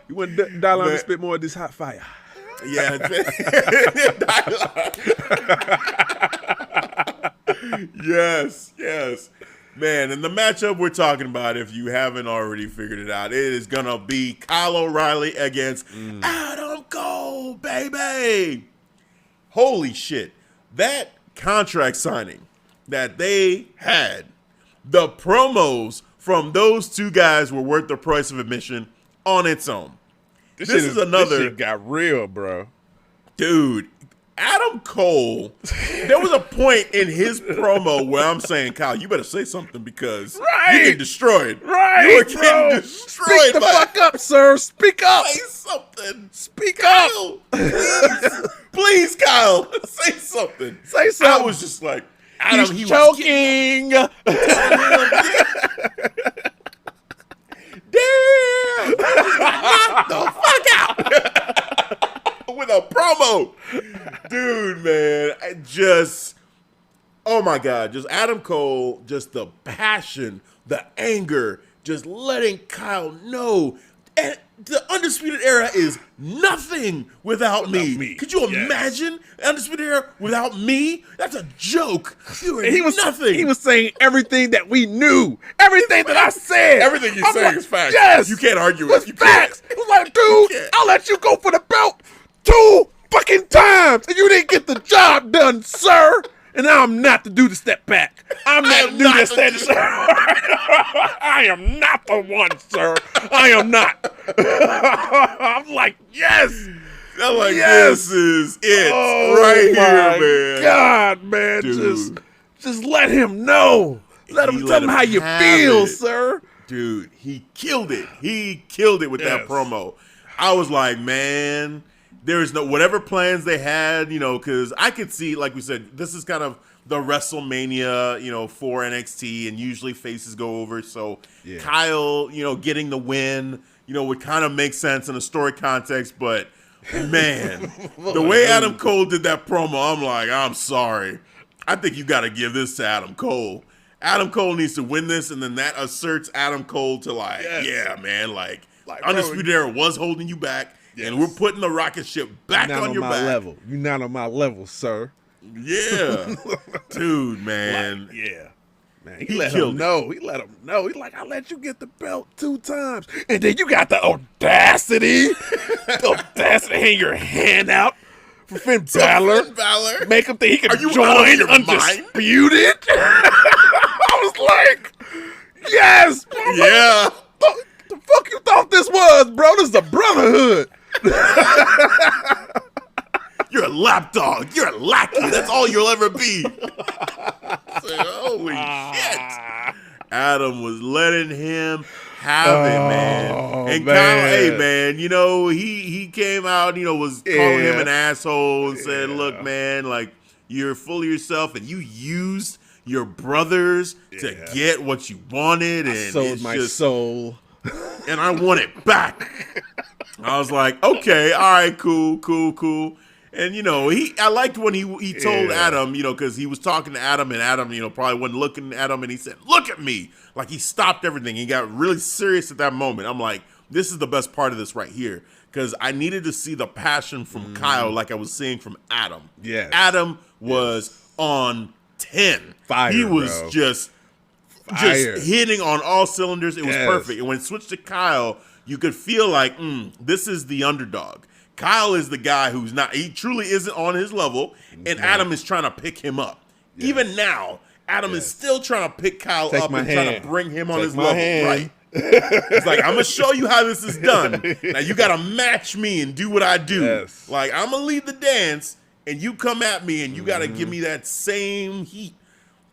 You want to dial on a bit more of this hot fire? Yeah. Yes. Man, and the matchup we're talking about, if you haven't already figured it out, it is going to be Kyle O'Reilly against Adam Cole, baby. Holy shit. That contract signing that they had, the promos from those two guys were worth the price of admission on its own. This is another. This shit got real, bro. Dude, Adam Cole, there was a point in his promo where I'm saying, Kyle, you better say something because you're getting destroyed. Right, You're getting destroyed. Speak the fuck up, sir. Speak up. Say something. Speak Kyle, up. please, Kyle, say something. Say something. I was just like, Adam, he's choking. Damn. Knock the fuck out. With a promo. Dude, man. Oh my God. Just Adam Cole, just the passion, the anger, just letting Kyle know. And the Undisputed Era is nothing without me. Could you imagine Undisputed Era without me? That's a joke. You are nothing. He was saying everything that we knew. Everything that I said. Everything you're saying is facts. Yes. You can't argue It's it. facts. It was like, dude, I'll let you go for the belt 2 fucking times, and you didn't get the job done, sir. And I'm not to do the step back. I'm not to do the step back. I am not the one, sir. I am not. I'm like, yes. I'm like, this is it right here, man. God, man. Dude. Just let him know. Let him tell him how you feel, sir. Dude, he killed it. He killed it with that promo. I was like, man, there is no, whatever plans they had, because I could see, like we said, this is kind of the WrestleMania, for NXT, and usually faces go over. So Kyle, getting the win, would kind of make sense in a story context. But man, the way Adam Cole did that promo, I'm like, I'm sorry. I think you got to give this to Adam Cole. Adam Cole needs to win this, and then that asserts Adam Cole to yeah, man, like Undisputed Era was holding you back. Yes. And we're putting the rocket ship back on your back. Level. You're not on my level, sir. Yeah. Dude, man. Man, he let him know. He let him know. He's like, I let you get the belt 2 times. And then you got the audacity. To hang your hand out for Finn Balor. Make him think he can join Undisputed. I was like, yes. Yeah. The fuck you thought this was, bro? This is a brotherhood. You're a lapdog. You're a lackey. That's all you'll ever be. Holy shit. Adam was letting him have it, man. And Kyle, hey, man, he came out, was calling him an asshole and said, look, man, like, you're full of yourself and you used your brothers to get what you wanted. And sold my soul. And I want it back. I was like, okay, all right, cool. And, I liked when he told Adam, because he was talking to Adam, and Adam, probably wasn't looking at him, and he said, look at me. Like, he stopped everything. He got really serious at that moment. I'm like, this is the best part of this right here, because I needed to see the passion from Kyle like I was seeing from Adam. Yes. Adam was on 10. Fire, he was bro. just hitting on all cylinders. It was perfect. And when it switched to Kyle, you could feel like, this is the underdog. Kyle is the guy he truly isn't on his level, and Adam is trying to pick him up. Yes. Even now, Adam is still trying to pick Kyle up and trying to bring him on his level. Right. He's like, I'm going to show you how this is done. Now, you got to match me and do what I do. Yes. Like, I'm going to lead the dance, and you come at me, and you got to give me that same heat.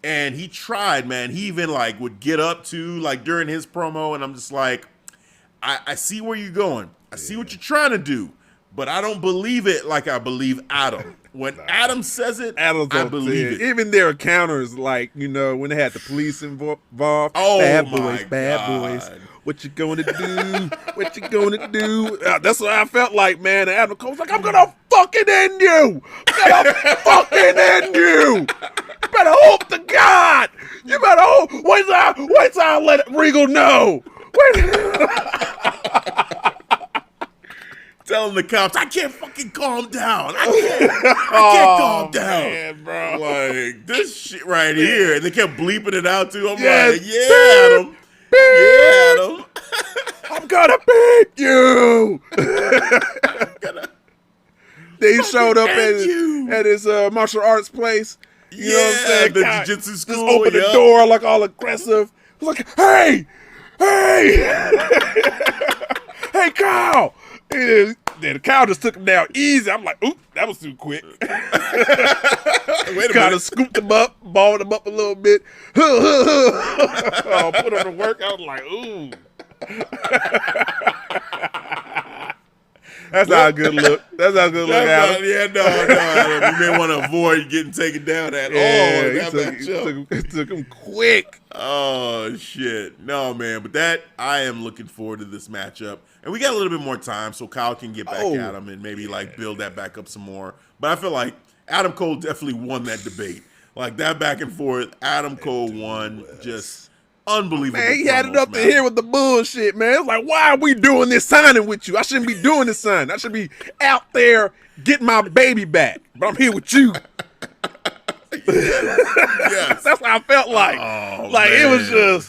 And he tried, man. He even, would get up to, during his promo, and I'm just like, I see where you're going. I see what you're trying to do. But I don't believe it like I believe Adam. When Adam says it, I believe it. Even their encounters, when they had the police involved. Oh, bad boys. What you gonna do? What you gonna do? That's what I felt like, man. And Adam Cole's like, I'm gonna fucking end you. I'm gonna fucking end you. You better hope to God. You better hope. Wait till I let Regal know. Telling the cops, I can't fucking calm down. I can't calm down. Man, bro. Like, this shit right here. And they kept bleeping it out, too. I'm yes. like, Adam. I'm gonna beat you. They showed up at his martial arts place. You know what I'm saying? The jiu-jitsu school. Just opened the door like all aggressive. He was like, hey, hey, Kyle. And then the cow just took him down easy. I'm like, oop, that was too quick. Wait a Kind minute. of scooped him up, balled him up a little bit. Oh, put him to work. I was like, ooh. That's not a good look. That's not a good look, Adam. Yeah, no, Adam. You may want to avoid getting taken down at all. In that matchup. Took him quick. Oh, shit. No, man. But I am looking forward to this matchup. And we got a little bit more time so Kyle can get back at him and maybe, like, build that back up some more. But I feel like Adam Cole definitely won that debate. Like, that back and forth, Adam Cole won. Just unbelievable. Man, he had it up to here with the bullshit, man. It's like, why are we doing this signing with you? I shouldn't be doing this signing. I should be out there getting my baby back. But I'm here with you. Yes. That's how I felt like. Oh, like, man.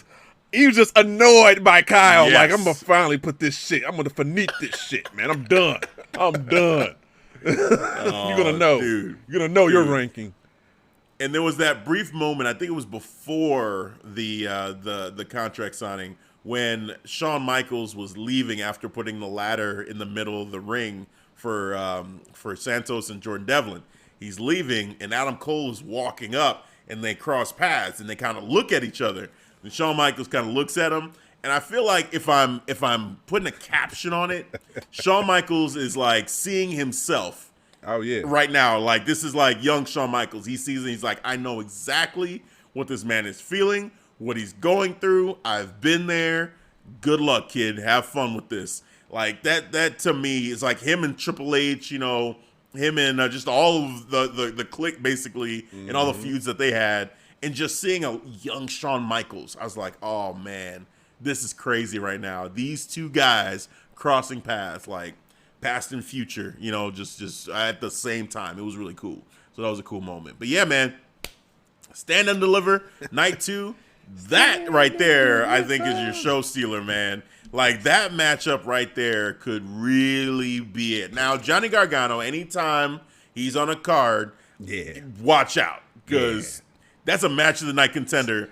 He was just annoyed by Kyle. Yes. Like, I'm going to finally put this shit. I'm going to finite this shit, man. I'm done. I'm done. You're going to know. Dude. You're going to know your ranking. And there was that brief moment, I think it was before the contract signing, when Shawn Michaels was leaving after putting the ladder in the middle of the ring for Santos and Jordan Devlin. He's leaving, and Adam Cole is walking up, and they cross paths, and they kind of look at each other. And Shawn Michaels kind of looks at him, and I feel like if I'm putting a caption on it, Shawn Michaels is like seeing himself. Oh, yeah. Right now, like, this is like young Shawn Michaels. He sees it. He's like, I know exactly what this man is feeling, what he's going through. I've been there. Good luck, kid. Have fun with this. Like, that to me is like him and Triple H, you know, him and just all of the clique, basically, and all the feuds that they had. And just seeing a young Shawn Michaels, I was like, oh, man, this is crazy right now. These two guys crossing paths, like, past and future, you know, just at the same time. It was really cool. So that was a cool moment. But yeah, man, Stand and Deliver, night 2, that right there, I think is your show stealer, man. Like, that matchup right there could really be it. Now, Johnny Gargano, anytime he's on a card, watch out, because that's a match of the night contender.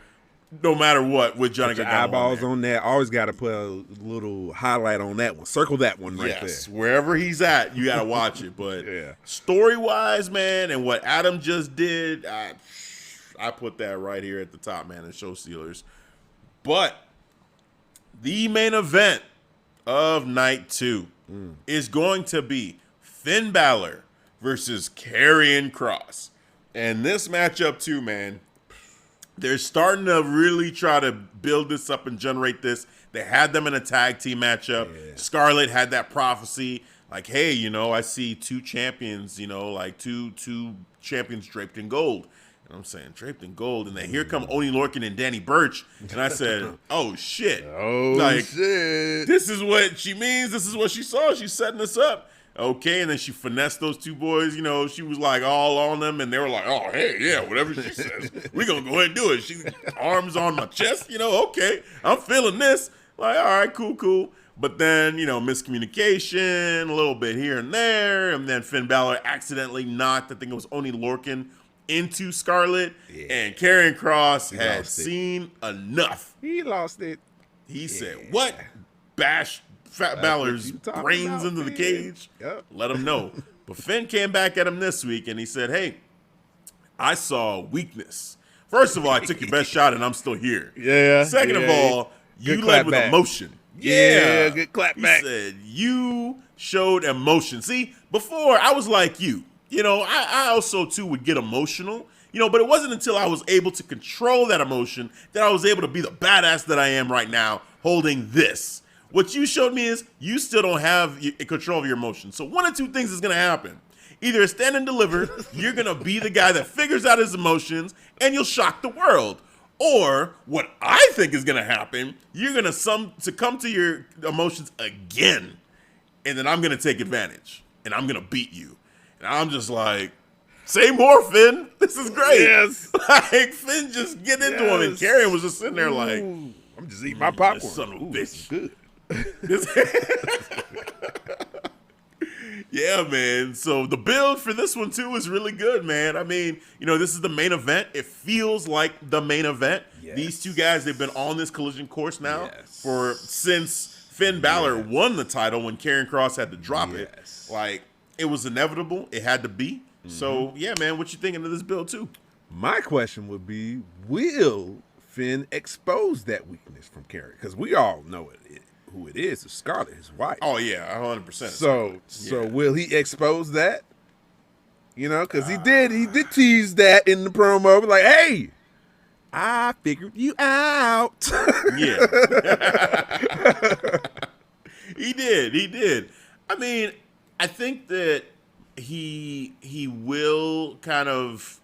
No matter what, with Johnny Gargano. Eyeballs on that. Always got to put a little highlight on that one. Circle that one right there. Wherever he's at, you got to watch it. But story-wise, man, and what Adam just did, I put that right here at the top, man, in show stealers. But the main event of night 2 is going to be Finn Balor versus Karrion Kross. And this matchup, too, man, they're starting to really try to build this up and generate this. They had them in a tag team matchup. Yeah. Scarlett had that prophecy, like, hey, you know, I see 2 champions, you know, like two champions draped in gold. And I'm saying, draped in gold. And then here come Oney Lorcan and Danny Burch. And I said, oh, shit. Oh, like, shit. This is what she means. This is what she saw. She's setting us up. Okay, and then she finessed those 2 boys. You know, she was like all on them, and they were like, "Oh, hey, yeah, whatever she says, we gonna go ahead and do it." She arms on my chest. You know, okay, I'm feeling this. Like, all right, cool. But then, you know, miscommunication, a little bit here and there, and then Finn Balor accidentally knocked, I think it was Oney Lorcan, into Scarlett, and Karrion Kross had seen enough. He lost it. He said, "What? Bash Fat Balor's brains into the cage." Let him know. But Finn came back at him this week, and he said, hey, I saw weakness. First of all, I took your best shot, and I'm still here. Yeah. Second of all, you led with emotion. Yeah, good clap back. He said, you showed emotion. See, before, I was like you. You know, I also, too, would get emotional. You know, but it wasn't until I was able to control that emotion that I was able to be the badass that I am right now, holding this. What you showed me is you still don't have control of your emotions. So one of 2 things is going to happen. Either Stand and Deliver, you're going to be the guy that figures out his emotions and you'll shock the world. Or what I think is going to happen, you're going to succumb to your emotions again. And then I'm going to take advantage. And I'm going to beat you. And I'm just like, say more, Finn. This is great. Yes. Like, Finn just get into him. And Karrion was just sitting there like, I'm just eating my popcorn. Son of a bitch. Good. Yeah, man. So the build for this one, too, is really good, man. I mean, you know, this is the main event. It feels like the main event. Yes. These 2 guys, they've been on this collision course now since Finn Balor won the title when Karrion Kross had to drop it. Like, it was inevitable. It had to be. So, yeah, man, what you thinking of this build, too? My question would be, will Finn expose that weakness from Karrion? Because we all know who it is. It's Scarlett, his wife. Oh, yeah, 100%. So will he expose that? You know, because he did tease that in the promo. Like, hey, I figured you out. Yeah. He did. I mean, I think that he will kind of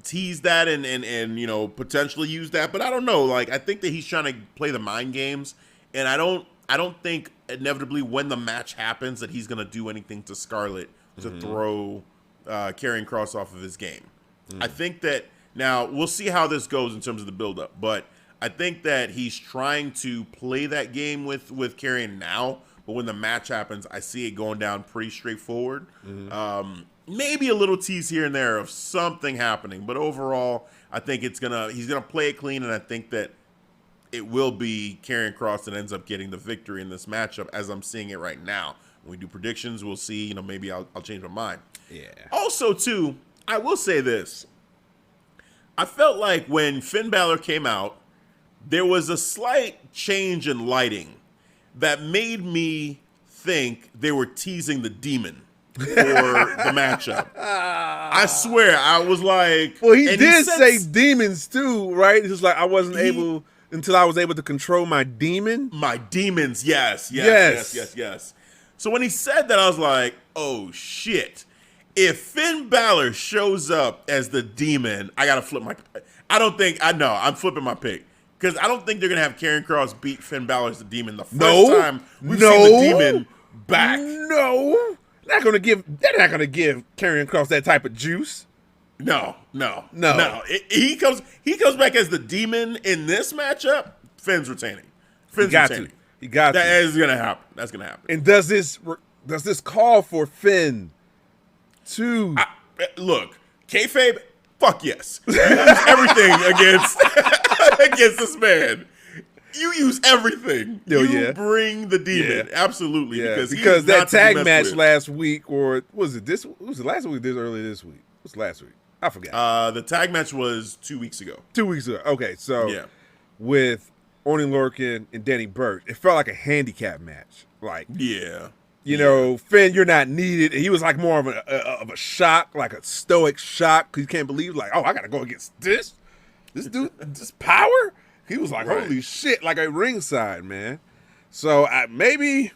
tease that and you know, potentially use that, but I don't know. Like, I think that he's trying to play the mind games, and I don't think inevitably when the match happens that he's gonna do anything to Scarlett to throw Karrion Kross off of his game. I think that now we'll see how this goes in terms of the build-up, but I think that he's trying to play that game with Karrion now, but when the match happens, I see it going down pretty straightforward. Maybe a little tease here and there of something happening, but overall, I think he's gonna play it clean, and I think that it will be Karrion Kross that ends up getting the victory in this matchup, as I'm seeing it right now. When we do predictions, we'll see. You know, maybe I'll change my mind. Yeah. Also, too, I will say this. I felt like when Finn Balor came out, there was a slight change in lighting that made me think they were teasing the demon for the matchup. I swear, I was like... Well, he did say demons, too, right? He was like, I wasn't able... Until I was able to control my demon? My demons, yes. So when he said that, I was like, oh, shit. If Finn Balor shows up as the demon, I got to flip my... I'm flipping my pick. Because I don't think they're going to have Karrion Kross beat Finn Balor as the demon the first time we've seen the demon back. No. They're not going to give Karrion Kross that type of juice. No. He comes back as the demon in this matchup. Finn's retaining. He got to. That is gonna happen. That's gonna happen. And does this call for Finn to look? Kayfabe, fuck yes. You use everything against this man. You use everything. You bring the demon. Absolutely. Yeah. Because that tag match last week, or was it last week? Early this week? What's last week? I forgot. The tag match was 2 weeks ago. 2 weeks ago. Okay, so with Oney Lorcan and Danny Burch, it felt like a handicap match. Like, you know, Finn, you're not needed. He was like more of a shock, like a stoic shock, because you can't believe, like, oh, I got to go against this dude, this power. He was like, holy shit, like a ringside, man. So maybe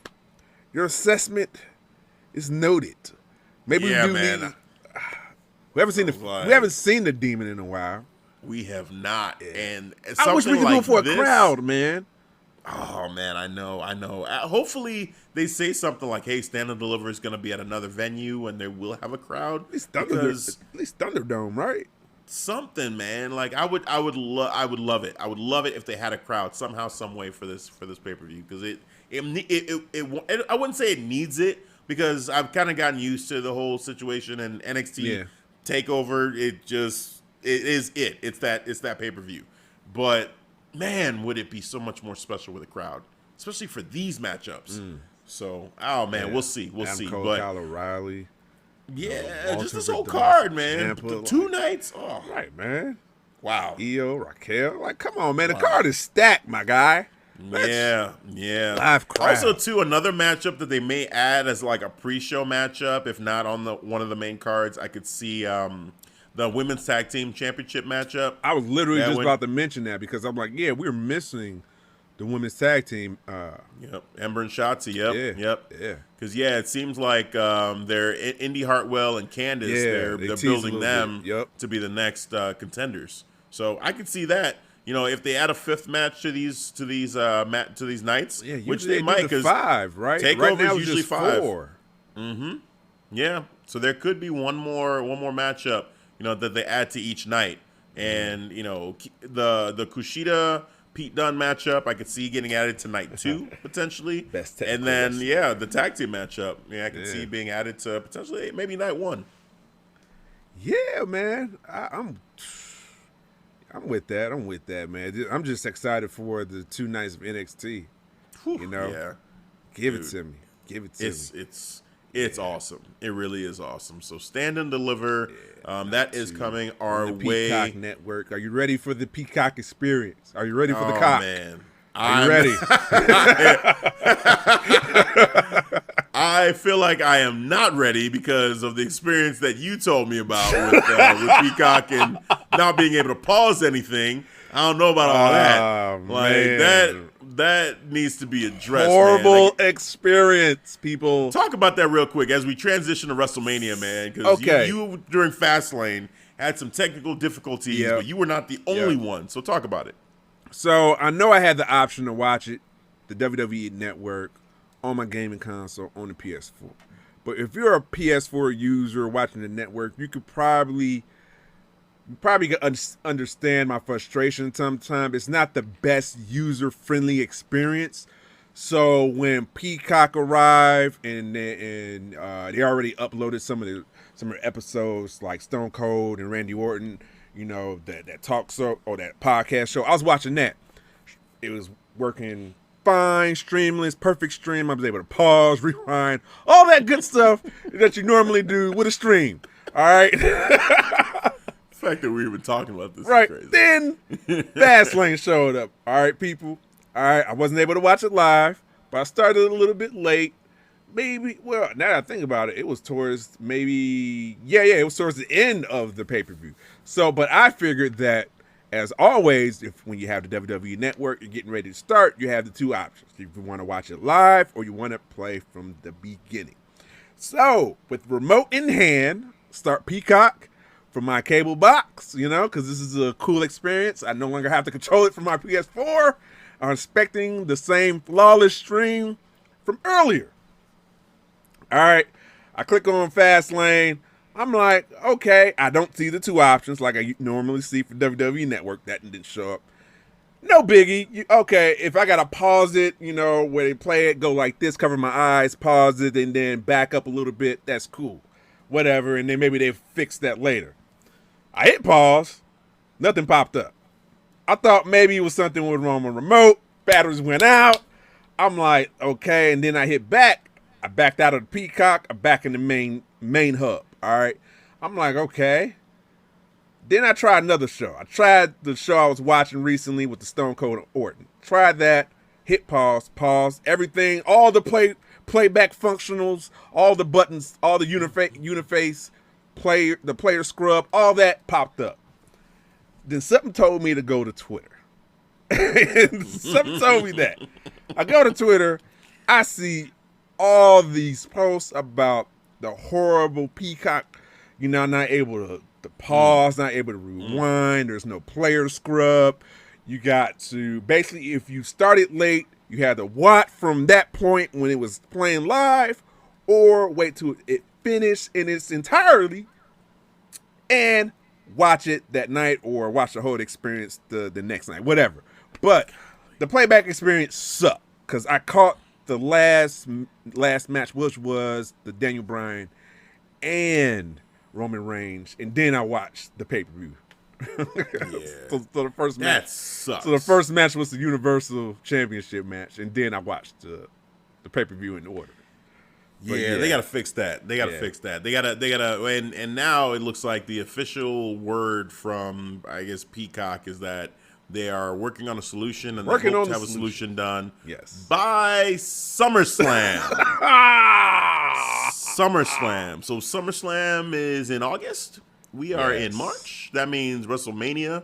your assessment is noted. Maybe we do need. We haven't seen the demon in a while. We have not, and I wish we could do it for a crowd, man. Oh man, I know. Hopefully, they say something like, "Hey, Stand and Deliver is going to be at another venue, and they will have a crowd." At least Thunderdome, right? Something, man. Like I would love it. I would love it if they had a crowd somehow, some way for this pay-per-view, because it I wouldn't say it needs it, because I've kind of gotten used to the whole situation, and NXT Takeover, it's that pay-per-view. But man, would it be so much more special with a crowd, especially for these matchups. So, we'll see. Cole, but Kyle O'Reilly. Yeah, just this whole card, man. The 2 nights. Oh, right, man. Wow. Io, Raquel. Like, come on, man. The card is stacked, my guy. Yeah. Live crowd. Also, too, another matchup that they may add as like a pre-show matchup, if not on one of the main cards, I could see the Women's Tag Team Championship matchup. I was literally just about to mention that, because I'm like, we're missing the Women's Tag Team. Ember and Shotzi. Yep. Because it seems like they're Indy Hartwell and Candice. They're building them to be the next contenders. So I could see that. You know, if they add a 5th match to these nights, which they might, because 5, right? Takeover is usually 5. 4. Yeah. So there could be one more matchup, you know, that they add to each night, and you know, the Kushida Pete Dunne matchup, I could see getting added to night 2 potentially, and then the tag team matchup, I could see being added to potentially maybe night 1. Yeah, man, I'm with that. Man. I'm just excited for the 2 nights of NXT. You know, Yeah. give Dude, it to me. Give it to me. It's awesome. It really is awesome. So Stand and Deliver. That is coming our the way. Peacock Network. Are you ready for the Peacock Experience? Are you ready for the Oh cock? man, Are you ready? I feel like I am not ready because of the experience that you told me about with Peacock and not being able to pause anything. I don't know about all that. Like Man. that needs to be addressed. Horrible man. Like, experience, people. talk about that real quick as we transition to WrestleMania, man. Because Okay. you during Fastlane had some technical difficulties, Yep. but you were not the only one. So talk about it. So I know I had the option to watch it, the WWE Network, on my gaming console on the PS4. But if you're a PS4 user watching the network, you could probably understand my frustration sometimes. It's not the best user-friendly experience. So when Peacock arrived and they already uploaded some of the episodes like Stone Cold and Randy Orton, you know, that talk show or that podcast show. I was watching that. It was working fine, streamless, perfect stream. I was able to pause, rewind, all that good stuff that you normally do with a stream. All right. The fact that we were even talking about this Right. is crazy. Then Fastlane showed up. All right, people. All right. I wasn't able to watch it live, but I started a little bit late. Maybe, well, now that I think about it, it was towards it was towards the end of the pay-per-view. So, but I figured that, as always, when you have the WWE Network, you're getting ready to start, you have the two options. If you want to watch it live or you want to play from the beginning. So, with remote in hand, start Peacock from my cable box, you know, because this is a cool experience. I no longer have to control it from my PS4. I'm expecting the same flawless stream from earlier. All right, I click on Fastlane. I'm like, okay, I don't see the two options like I normally see for WWE Network. That didn't show up. No biggie. Okay, if I got to pause it, you know, where they play it, go like this, cover my eyes, pause it, and then back up a little bit, that's cool. Whatever, and then maybe they fix that later. I hit pause. Nothing popped up. I thought maybe it was something went wrong with the remote. Batteries went out. I'm like, okay, and then I hit back. I backed out of the Peacock. I'm back in the main hub. All right. I'm like, okay. Then I tried another show. I tried the show I was watching recently with the Stone Cold Orton. Tried that. Hit pause. Everything. All the playback functionals. All the buttons. All the uniface. The player scrub. All that popped up. Then something told me to go to Twitter. Something told me that. I go to Twitter. I see all these posts about the horrible Peacock, you know, not able to pause, not able to rewind. There's no player scrub. You got to, basically, if you started late, you had to watch from that point when it was playing live, or wait till it finished in its entirety and watch it that night, or watch the whole experience the next night, whatever. But the playback experience sucked because I caught the last match, which was the Daniel Bryan and Roman Reigns, and then I watched the pay-per-view. So the first match. That sucks. So the first match was the Universal Championship match, and then I watched the pay-per-view in order. Yeah, they gotta fix that. They gotta fix that. They gotta, and now it looks like the official word from, I guess, Peacock is that they are working on a solution, and they hope to have a solution done by SummerSlam. SummerSlam. So SummerSlam is in August. We are in March. That means WrestleMania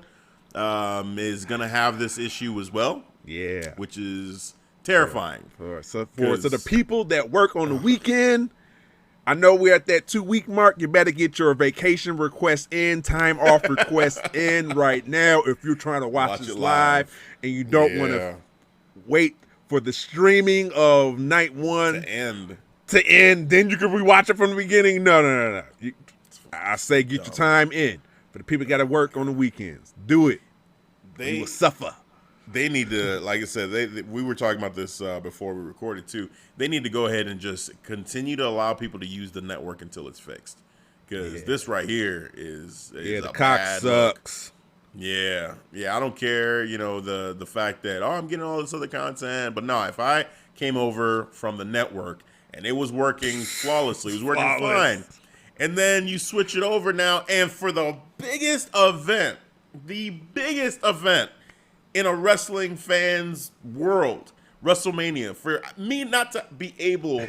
is gonna have this issue as well. Yeah, which is terrifying. So the people that work on the weekend, I know we're at that 2-week mark. You better get your vacation request in, time off request in right now if you're trying to watch this live and you don't want to wait for the streaming of night one to end. Then you can rewatch it from the beginning. No. I say get your time in. For the people that got to work on the weekends, do it. They will suffer. They need to, like I said, we were talking about this before we recorded too. They need to go ahead and just continue to allow people to use the network until it's fixed. Because this right here is the cock sucks. Yeah, I don't care, the fact that, I'm getting all this other content. But no, if I came over from the network and it was working flawlessly, it was working fine, and then you switch it over now, and for the biggest event in a wrestling fan's world, WrestleMania, for me not to be able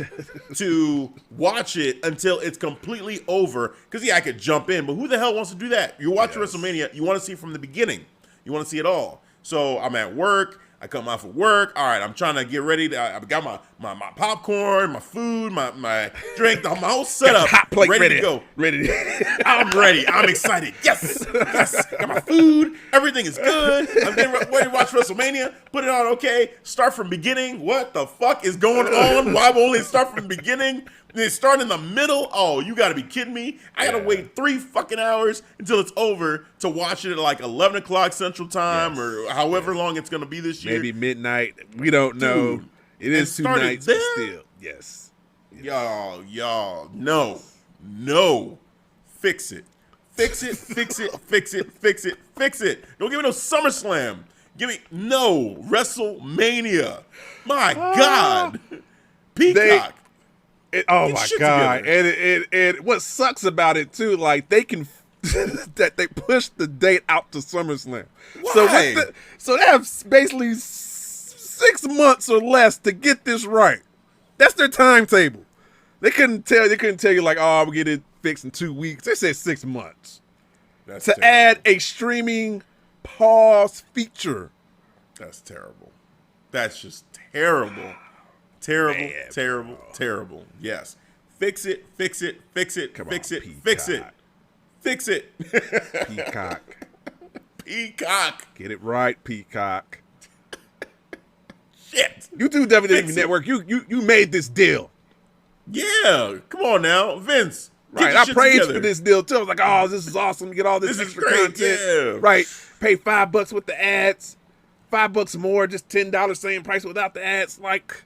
to watch it until it's completely over, because I could jump in, but who the hell wants to do that? You're watching WrestleMania, you want to see it from the beginning, you want to see it all. So I'm at work, I come off of work, all right, I'm trying to get ready, I got my popcorn, my food, my drink, my whole setup, hot plate ready to go. I'm ready, I'm excited, yes, got my food, everything is good, I'm getting ready to watch WrestleMania, put it on, okay, start from beginning, what the fuck is going on? Why would only start from the beginning? They start in the middle? Oh, you gotta be kidding me. I gotta wait 3 fucking hours until it's over to watch it at like 11 o'clock Central Time or however long it's gonna be this year. Maybe midnight. We don't know. It is 2 nights, but still. Yes. Y'all, no. Fix it. Don't give me no SummerSlam. Give me no WrestleMania. My God. Peacock. Oh my God! And what sucks about it too, like they can that they push the date out to SummerSlam. Why? So they have basically 6 months or less to get this right. That's their timetable. They couldn't tell you like, oh, we'll get it fixed in 2 weeks. They said 6 months to add a streaming pause feature. That's terrible. That's just terrible. Terrible. Yes. Fix it. Come fix on, it. Peacock. Fix it. Peacock. Get it right, Peacock. Shit. You do WWE Network. You made this deal. Yeah. Come on now. Vince. Right. I prayed for this deal too. I was like, oh, this is awesome. You get all this extra content. Yeah. Right. Pay $5 with the ads. $5 more, just $10 same price without the ads. Like,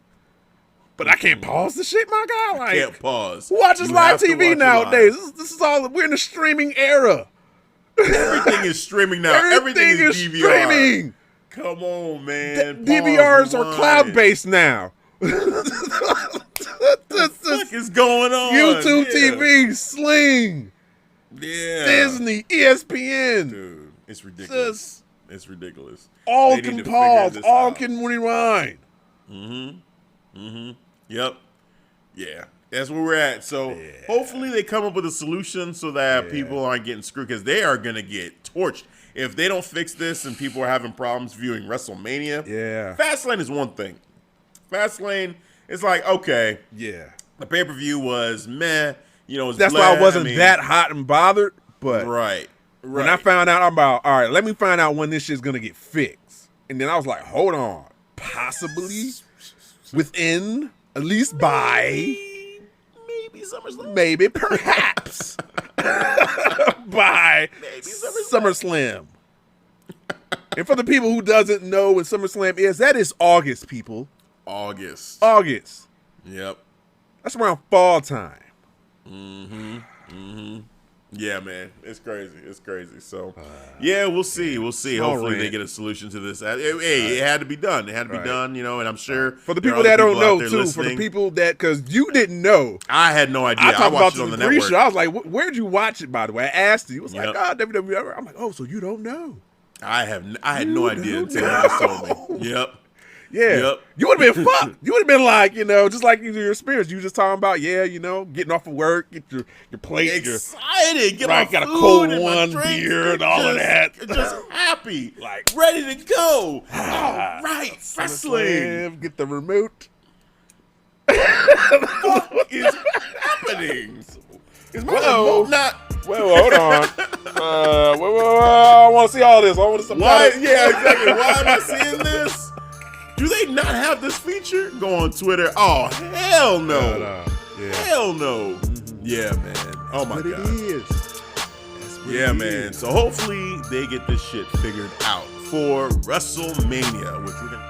but I can't pause the shit, my guy. Like, Can't pause. Who watches live TV nowadays? This is all. We're in the streaming era. Everything is streaming now. Everything is DVR. Streaming. Come on, man. DVRs are cloud-based now. What the fuck is going on? YouTube TV, Sling, Disney, ESPN. Dude, it's ridiculous. It's ridiculous. All can pause. All can rewind. Yep. Yeah. That's where we're at. So hopefully they come up with a solution so that people aren't getting screwed, because they are going to get torched. If they don't fix this and people are having problems viewing WrestleMania, Fastlane is one thing. Fastlane is like, okay, the pay-per-view was meh. That's why I wasn't that hot and bothered. But when I found out about, all right, let me find out when this shit's going to get fixed. And then I was like, hold on. Possibly within, at least by... Maybe SummerSlam. Maybe, perhaps. By SummerSlam. And for the people who doesn't know what SummerSlam is, that is August, people. August. Yep. That's around fall time. Yeah, man. It's crazy. So, we'll see. Hopefully they get a solution to this. Hey, it had to be done. It had to be done, and I'm sure. For the people that don't know, too, for the people that, because you didn't know. I had no idea. I watched it on the network. Show. I was like, where'd you watch it, by the way? I asked you. It was like, WWE. I'm like, oh, so you don't know. I had no idea until you just told me. Yep. Yeah. Yep. You would have been fucked. You would have been like, just like your experience. You were just talking about, getting off of work, get your plate. Excited. Got a cold one, beer, and all of that. Just happy. Like, ready to go. All right. Wrestling. Get the remote. What is happening? Is my remote not... Well, hold on. I want to see all this. I want to see Yeah, exactly. Why am I seeing this? Do they not have this feature? Go on Twitter. Oh, hell no. Hell no. Yeah, man. Oh, my God. It is. Yeah, man. So hopefully they get this shit figured out for WrestleMania, which we're going to